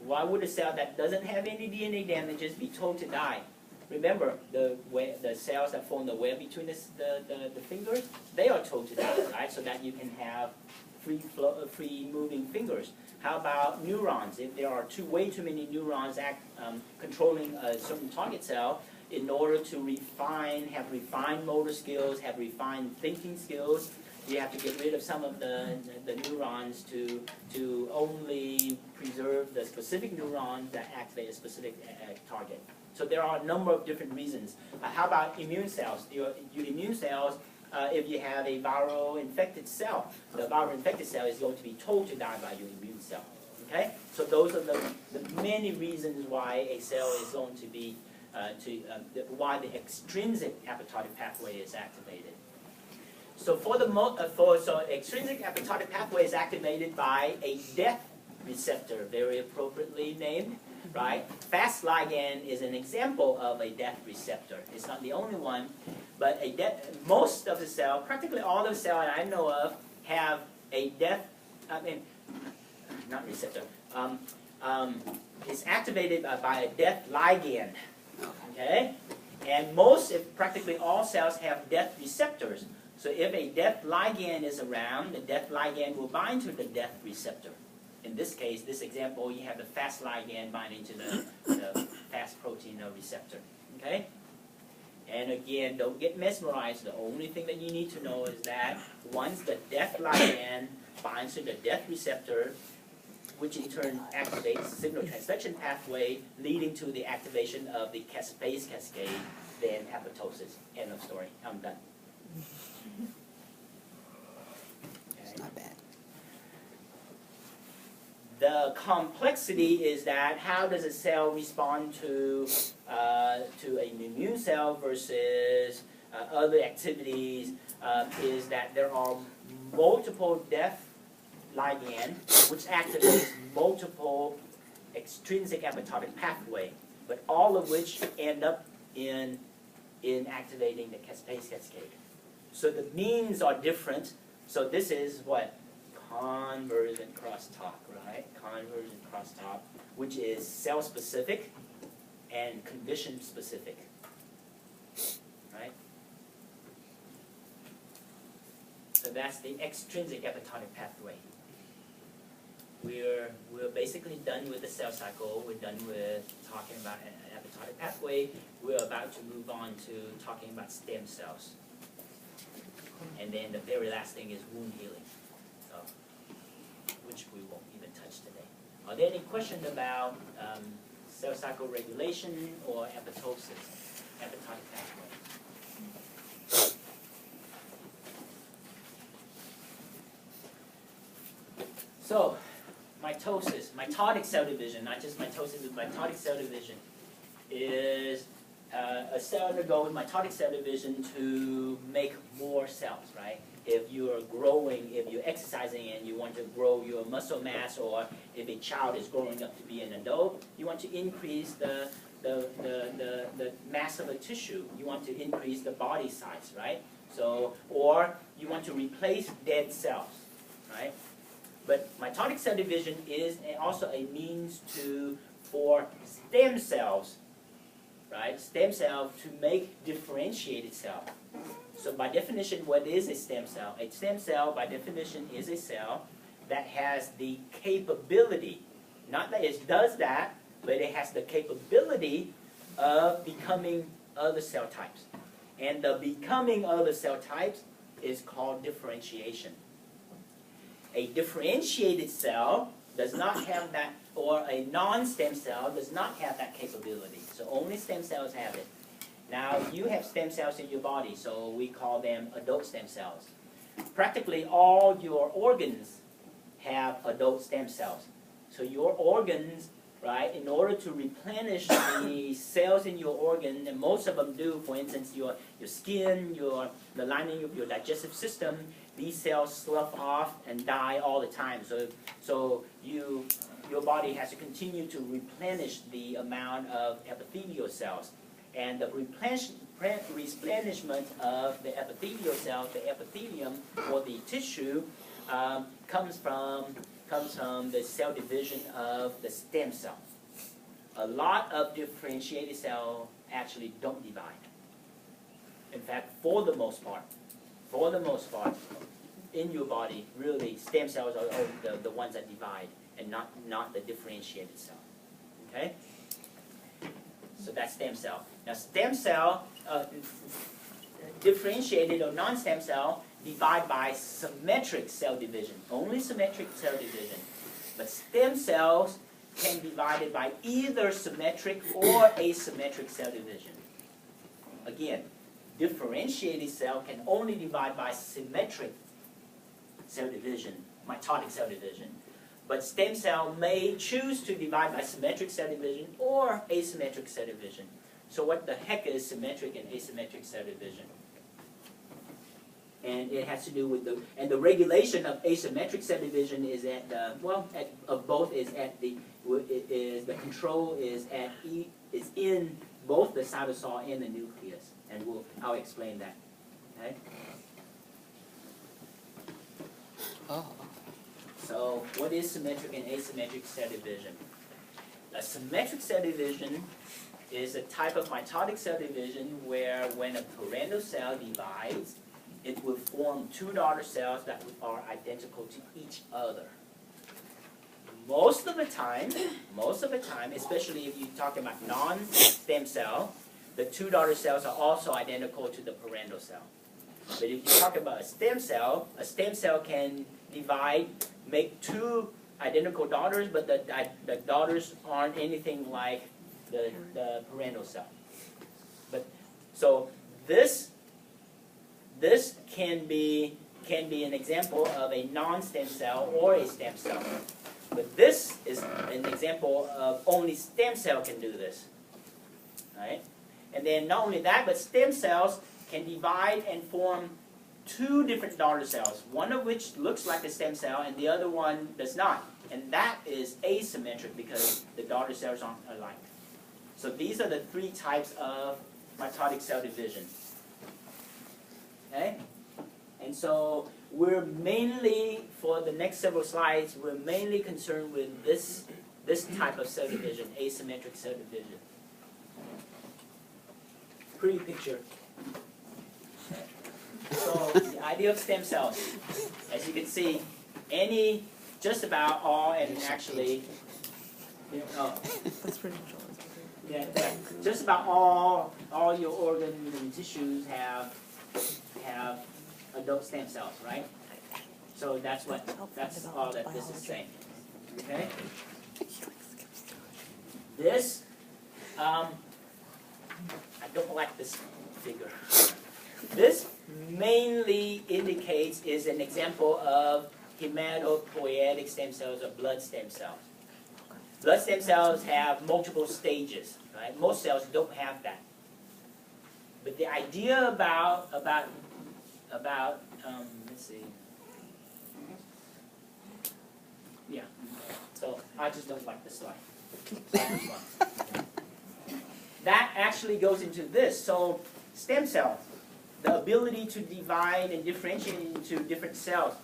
Why would a cell that doesn't have any DNA damages be told to die? Remember, the cells that form the web between the fingers, they are told to die, right? So that you can have free moving fingers. How about neurons? If there are way too many neurons controlling a certain target cell, in order to have refined motor skills, have refined thinking skills, you have to get rid of some of the neurons to only preserve the specific neurons that activate a specific target. So there are a number of different reasons. How about immune cells? Your immune cells, if you have a viral infected cell, the viral infected cell is going to be told to die by your immune cell. Okay? So those are the many reasons why a cell is going to be, why the extrinsic apoptotic pathway is activated. So so extrinsic apoptotic pathway is activated by a death receptor, very appropriately named, right? Fas ligand is an example of a death receptor. It's not the only one, but most of the cells, practically all the cells I know of, have a death, not receptor, it's activated by a death ligand, okay? And practically all cells have death receptors. So if a death ligand is around, the death ligand will bind to the death receptor. In this case, this example, you have the Fas ligand binding to the Fas protein receptor. Okay? And again, don't get mesmerized. The only thing that you need to know is that once the death ligand binds to the death receptor, which in turn activates signal transduction pathway, leading to the activation of the caspase cascade, then apoptosis. End of story. I'm done. It's not bad. The complexity is that how does a cell respond to an immune cell versus other activities is that there are multiple death ligand which activates multiple extrinsic apoptotic pathway, but all of which end up in activating the caspase cascade. So the means are different. So this is what? Convergent crosstalk, right? Convergent crosstalk, which is cell-specific and condition-specific, right? So that's the extrinsic apoptotic pathway. We're basically done with the cell cycle. We're done with talking about an apoptotic pathway. We're about to move on to talking about stem cells. And then the very last thing is wound healing, so, which we won't even touch today. Are there any questions about cell cycle regulation or apoptosis, apoptotic pathway? So, mitosis, mitotic cell division, not just mitosis, but mitotic cell division is a cell undergoes mitotic cell division to make more cells, right? If you are growing, if you're exercising and you want to grow your muscle mass, or if a child is growing up to be an adult, you want to increase the the mass of a tissue. You want to increase the body size, right? So, or you want to replace dead cells, right? But mitotic cell division is also a means for stem cells, right? Stem cells to make differentiated cells. So by definition, what is a stem cell? A stem cell, by definition, is a cell that has the capability, not that it does that, but it has the capability of becoming other cell types. And the becoming other cell types is called differentiation. A differentiated cell does not have that, or a non-stem cell does not have that capability. So only stem cells have it. Now, you have stem cells in your body, so we call them adult stem cells. Practically all your organs have adult stem cells. So your organs, right, in order to replenish the cells in your organ, and most of them do, for instance, your skin, the lining of your digestive system, these cells slough off and die all the time. So your body has to continue to replenish the amount of epithelial cells. And the replenishment of the epithelial cells, the epithelium or the tissue, comes from the cell division of the stem cell. A lot of differentiated cells actually don't divide. In fact, for the most part, in your body, really, stem cells are the ones that divide, and not the differentiated cell. Okay? So that's stem cell. Now, stem cell, differentiated or non-stem cell, divide by symmetric cell division. Only symmetric cell division. But stem cells can be divided by either symmetric or asymmetric cell division. Again, differentiated cell can only divide by symmetric cell division, mitotic cell division. But stem cell may choose to divide by symmetric cell division or asymmetric cell division. So what the heck is symmetric and asymmetric cell division? And it has to do with the regulation of asymmetric cell division is the control is in both the cytosol and the nucleus, and I'll explain that. Okay. Oh. So what is symmetric and asymmetric cell division? A symmetric cell division is a type of mitotic cell division where when a parietal cell divides, it will form two daughter cells that are identical to each other. Most of the time, especially if you talk about non-stem cell, the two daughter cells are also identical to the parietal cell. But if you talk about a stem cell can divide, make two identical daughters, but the daughters aren't anything like the parietal cell. But so this can be an example of a non-stem cell or a stem cell. But this is an example of only stem cell can do this. Right? And then not only that, but stem cells can divide and form two different daughter cells, one of which looks like a stem cell and the other one does not. And that is asymmetric because the daughter cells aren't alike. So these are the three types of mitotic cell division. Okay? And so we're mainly, for the next several slides, we're mainly concerned with this type of cell division, asymmetric cell division. Pretty picture. So the idea of stem cells, as you can see, just about all, and actually, That's pretty much all. yeah, just about all your organs and tissues have adult stem cells, right? So that's all that this is saying. Okay? This, I don't like this figure. This mainly is an example of hematopoietic stem cells or blood stem cells. Blood stem cells have multiple stages, right? Most cells don't have that. But the idea about let's see. Yeah. So I just don't like this slide. that actually goes into this. So stem cells, the ability to divide and differentiate into different cells.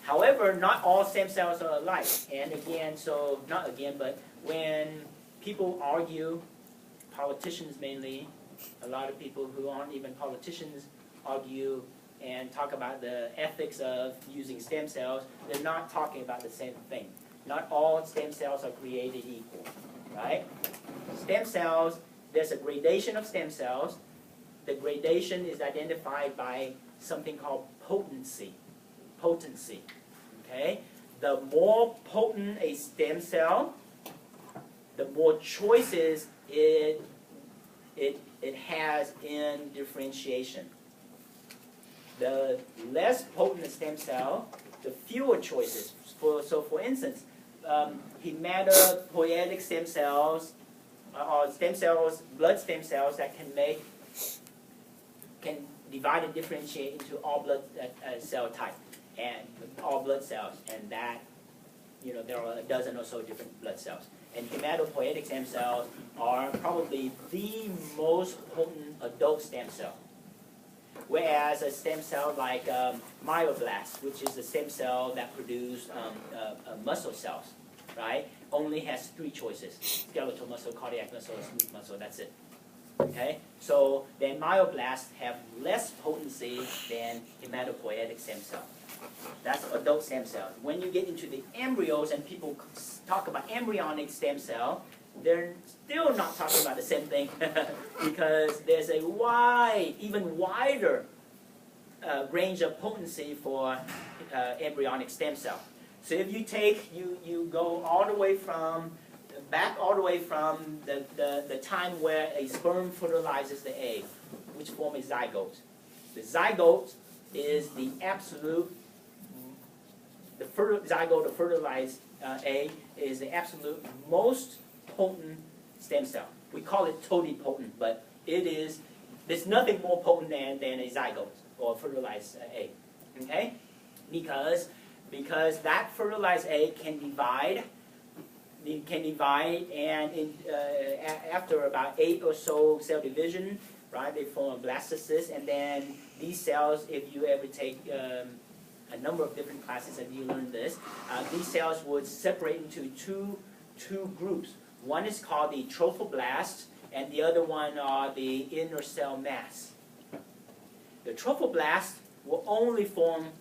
However, not all stem cells are alike. And again, so not again, but when people argue, politicians mainly, a lot of people who aren't even politicians argue and talk about the ethics of using stem cells, they're not talking about the same thing. Not all stem cells are created equal, right? Stem cells, there's a gradation of stem cells. The gradation is identified by something called potency. Potency, okay? The more potent a stem cell, the more choices it has in differentiation. The less potent a stem cell, the fewer choices. So for instance, hematopoietic stem cells, or stem cells, blood stem cells that can divide and differentiate into all blood cell type and all blood cells, and that, you know, there are a dozen or so different blood cells. And hematopoietic stem cells are probably the most potent adult stem cell. Whereas a stem cell like myoblast, which is the stem cell that produces muscle cells, right, only has 3 choices: skeletal muscle, cardiac muscle, smooth muscle. That's it. Okay, so then myoblasts have less potency than hematopoietic stem cell. That's adult stem cells. When you get into the embryos and people talk about embryonic stem cell, they're still not talking about the same thing because there's a wide, even wider range of potency for embryonic stem cell. So if you take, you go all the way from, back all the way from the time where a sperm fertilizes the egg, which form a zygote. The zygote is the absolute, the zygote of fertilized egg is the absolute most potent stem cell. We call it totipotent, but it is, there's nothing more potent than a zygote or fertilized egg. Okay? Because that fertilized egg can divide. It can divide, and after about 8 or so cell division, right, they form a blastocyst, and then these cells, if you ever take a number of different classes and you learn this, these cells would separate into two groups. One is called the trophoblast, and the other one are the inner cell mass. The trophoblast will only form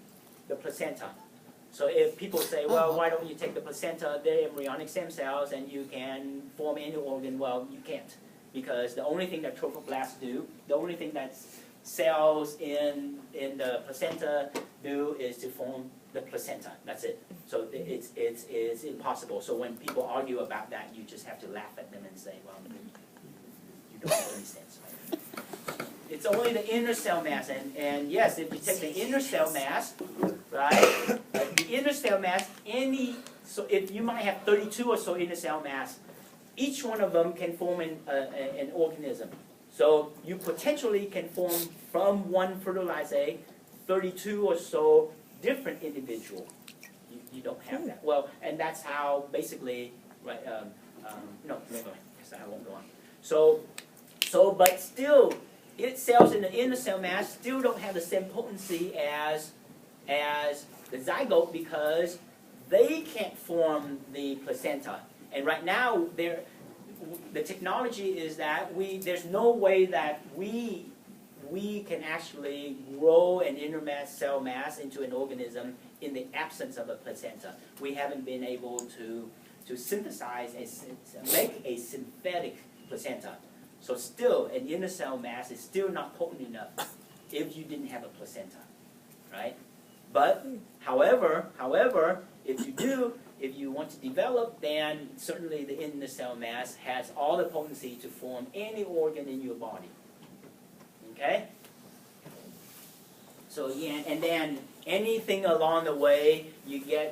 the placenta. So if people say, well, why don't you take the placenta, they're embryonic stem cells, and you can form any organ? Well, you can't. Because the only thing that trophoblasts do, the only thing that cells in the placenta do is to form the placenta. That's it. So it's impossible. So when people argue about that, you just have to laugh at them and say, well, you don't make any sense. Right? It's only the inner cell mass. And yes, if you take the inner cell mass, right, the inner cell mass, so if you might have 32 or so inner cell mass, each one of them can form an organism. So you potentially can form from one fertilized egg 32 or so different individuals. You don't have that. Well, and that's how basically, right, no, never mind, I won't go on. So but still, cells in the inner cell mass still don't have the same potency as the zygote because they can't form the placenta. And right now, the technology is that there's no way that we can actually grow an inner cell mass into an organism in the absence of a placenta. We haven't been able to synthesize make a synthetic placenta. So still, an inner cell mass is still not potent enough if you didn't have a placenta, right? But however, if you want to develop, then certainly the inner cell mass has all the potency to form any organ in your body. Okay? So again, and then anything along the way,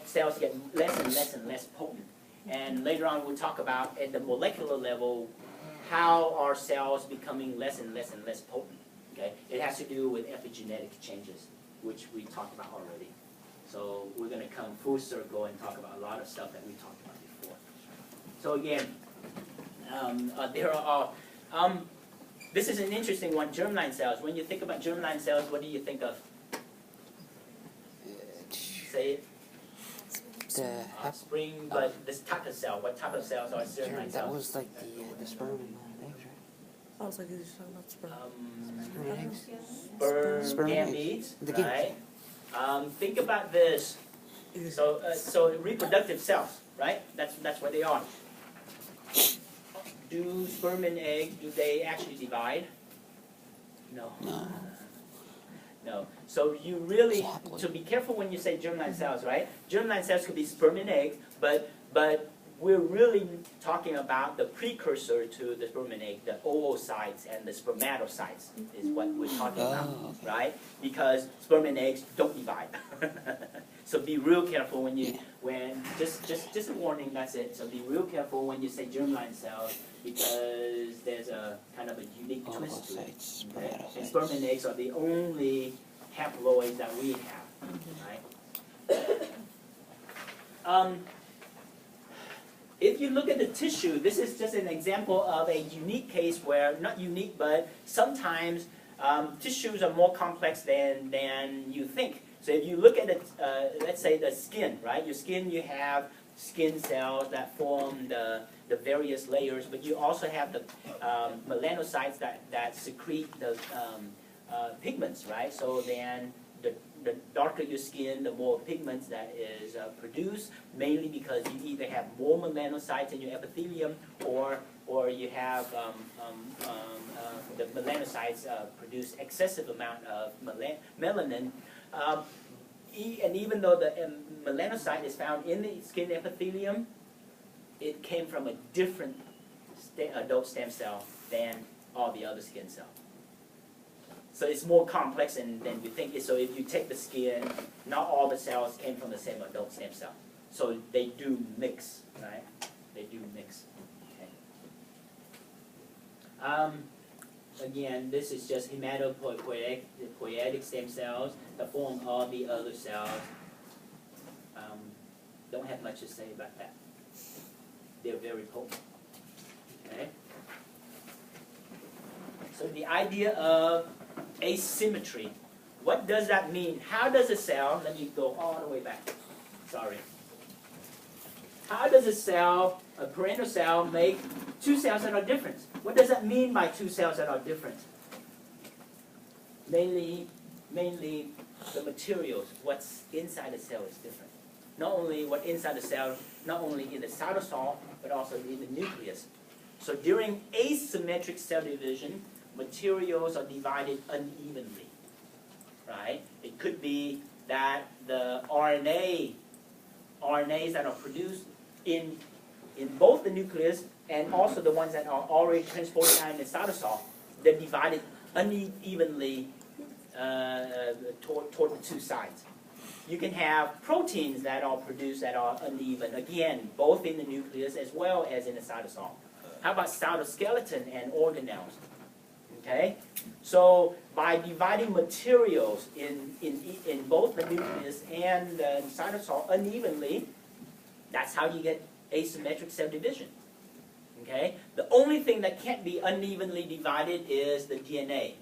cells get less and less and less potent. And later on we'll talk about at the molecular level how are cells becoming less and less and less potent. Okay? It has to do with epigenetic changes, which we talked about already. So we're going to come full circle and talk about a lot of stuff that we talked about before. So again, There are, this is an interesting one, germline cells. When you think about germline cells, what do you think of? Say it. The Spring, but this type of cell, what type of cells are germline that cells? was like the sperm and eggs, right? I was like, he was talking about sperm. Sperm and eggs. Sperm, Sperm and gametes, The right? Think about this. So reproductive cells, right? That's what they are. Do sperm and egg, do they actually divide? No. No. No. So you really, so be careful when you say germline cells, right? Germline cells could be sperm and egg, but we're really talking about the precursor to the sperm and egg, the oocytes and the spermatocytes is what we're talking about, right? Because sperm and eggs don't divide. So be real careful when you, just a warning, that's it. So be real careful when you say germline cells because there's a kind of a unique twist to it. Oocytes, Okay? And spermatocytes. sperm and eggs are the only haploids that we have, right? If you look at the tissue, this is just an example of a unique case where, not unique, but sometimes tissues are more complex than you think. So if you look at the, let's say the skin, right? Your skin, you have skin cells that form the various layers, but you also have the melanocytes that secrete the pigments, right? So then the darker your skin, the more pigments that is produced, mainly because you either have more melanocytes in your epithelium or you have the melanocytes produce excessive amount of melanin. And even though the melanocyte is found in the skin epithelium, it came from a different adult stem cell than all the other skin cells. So it's more complex than you think. So if you take the skin, not all the cells came from the same adult stem cell. So they do mix, right? They do mix. Okay. Again, this is just hematopoietic stem cells that form all the other cells. Don't have much to say about that. They're very potent. Okay. So the idea of asymmetry. What does that mean? How does a cell, let me go all the way back, sorry. How does a cell, a parental cell, make two cells that are different? What does that mean by two cells that are different? Mainly the materials, what's inside the cell is different. Not only what inside the cell, not only in the cytosol, but also in the nucleus. So during asymmetric cell division, materials are divided unevenly, right? It could be that the RNAs that are produced in both the nucleus and also the ones that are already transported out in the cytosol, they're divided unevenly toward the two sides. You can have proteins that are produced that are uneven, again, both in the nucleus as well as in the cytosol. How about cytoskeleton and organelles? Okay, so by dividing materials in both the nucleus and the cytosol unevenly, that's how you get asymmetric cell division. Okay, the only thing that can't be unevenly divided is the DNA.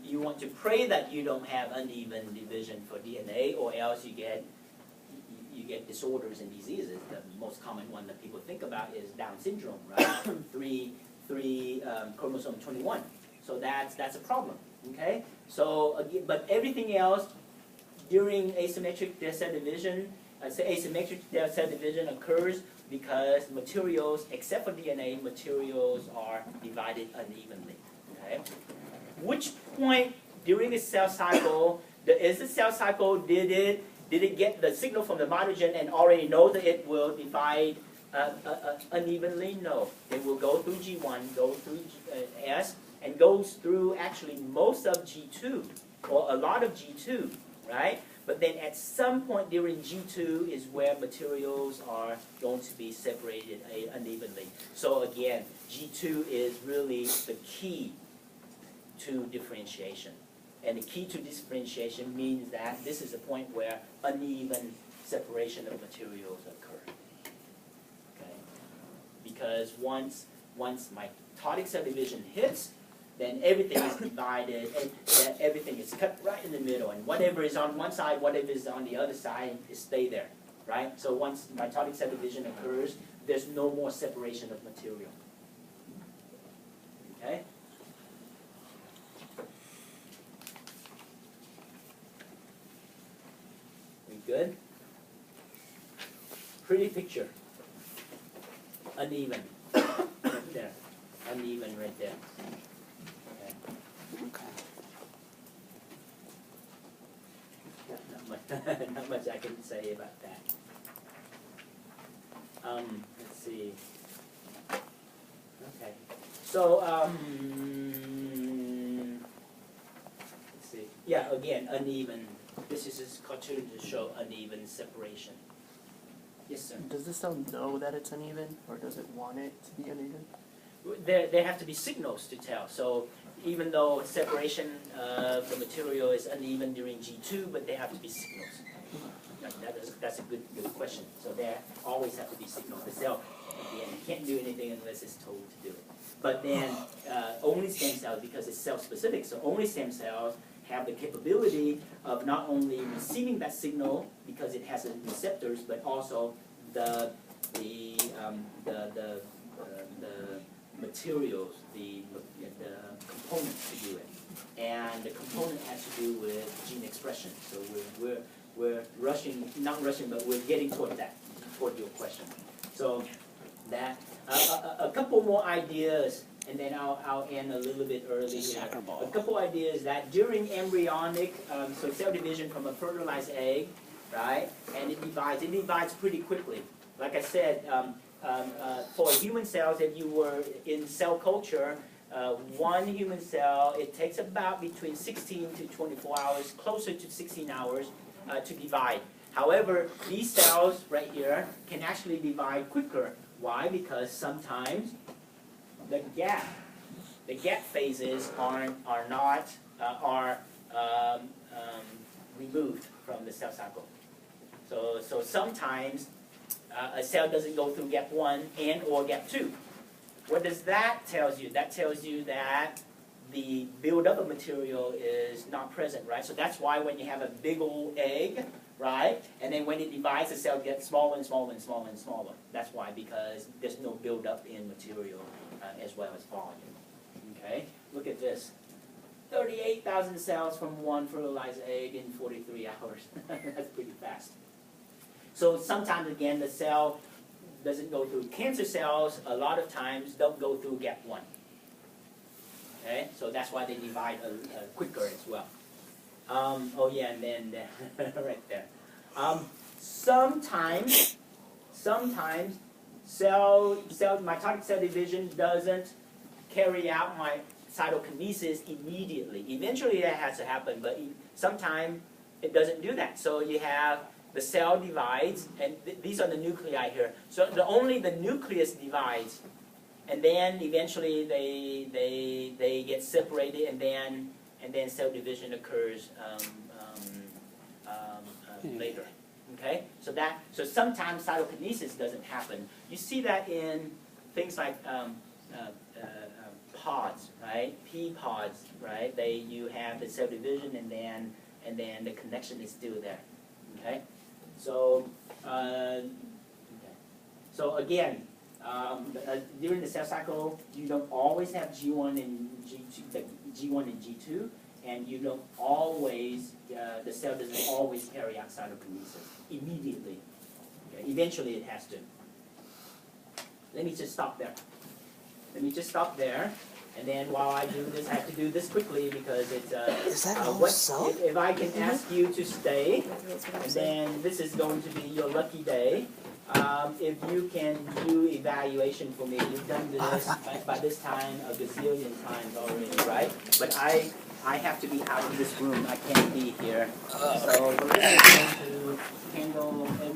You want to pray that you don't have uneven division for DNA, or else you get disorders and diseases. The most common one that people think about is Down syndrome, right? Chromosome 21. So that's a problem. Okay. So again, but everything else during asymmetric cell division, asymmetric cell division occurs because materials, except for DNA, materials are divided unevenly. Okay. Which point during the cell cycle, is the cell cycle, did it get the signal from the mitogen and already know that it will divide unevenly? No. It will go through G1, go through S, and goes through actually most of G2, or a lot of G2, right? But then at some point during G2 is where materials are going to be separated unevenly. So again, G2 is really the key to differentiation. And the key to differentiation means that this is a point where uneven separation of materials occur. Okay? because once mitotic cell division hits, then everything is divided, and that everything is cut right in the middle, and whatever is on one side, whatever is on the other side, is stay there, right? So once mitotic cell division occurs, there's no more separation of material. Okay? We good? Pretty picture. Uneven. Right there. Uneven right there. Okay. Not much I can say about that. Let's see. Okay. So, let's see. Yeah, again, uneven. This is just cartoon to show uneven separation. Yes, sir. Does the cell know that it's uneven, or does it want it to be uneven? There have to be signals to tell. So even though separation of the material is uneven during G2, but there have to be signals. That's a good question. So there always have to be signals. The cell, again, can't do anything unless it's told to do it. But then only stem cells, because it's cell-specific, so only stem cells have the capability of not only receiving that signal because it has the receptors, but also the materials, the components to do it. And the component has to do with gene expression. So we're rushing, not rushing, but we're getting toward that, toward your question. So that, a couple more ideas, and then I'll end a little bit early here. A couple ideas that during embryonic, so cell division from a fertilized egg, right, and it divides pretty quickly. Like I said, for human cells, if you were in cell culture, one human cell, it takes about between 16 to 24 hours, closer to 16 hours to divide. However, these cells right here can actually divide quicker. Why? Because sometimes the gap phases are removed from the cell cycle. So sometimes a cell doesn't go through gap 1 and or gap 2. What does that tell you? That tells you that the buildup of material is not present, right? So that's why when you have a big old egg, right, and then when it divides, the cell gets smaller and smaller and smaller and smaller. That's why, because there's no buildup in material as well as volume. Okay, look at this. 38,000 cells from one fertilized egg in 43 hours. That's pretty fast. So sometimes, again, the cell doesn't go through. Cancer cells, a lot of times, don't go through gap 1. Okay, so that's why they divide quicker as well. Oh yeah, and then right there. Sometimes mitotic cell division doesn't carry out my cytokinesis immediately. Eventually that has to happen, but sometimes it doesn't do that. So you have the cell divides, and these are the nuclei here. So only the nucleus divides, and then eventually they get separated, and then cell division occurs later. Okay, so sometimes cytokinesis doesn't happen. You see that in things like pods, right? Pea pods, right? You have the cell division, and then the connection is still there. Okay, so so again, during the cell cycle, you don't always have G1 and G2, and G2, and you don't always, the cell doesn't always carry out cytokinesis immediately. Okay? Eventually it has to. Let me just stop there. And then while I do this, I have to do this quickly because it's Is that all cell? if I can ask you to stay, and then this is going to be your lucky day. If you can do evaluation for me, you've done this by this time a gazillion times already, right? But I have to be out of this room. I can't be here. So we're going to handle everything.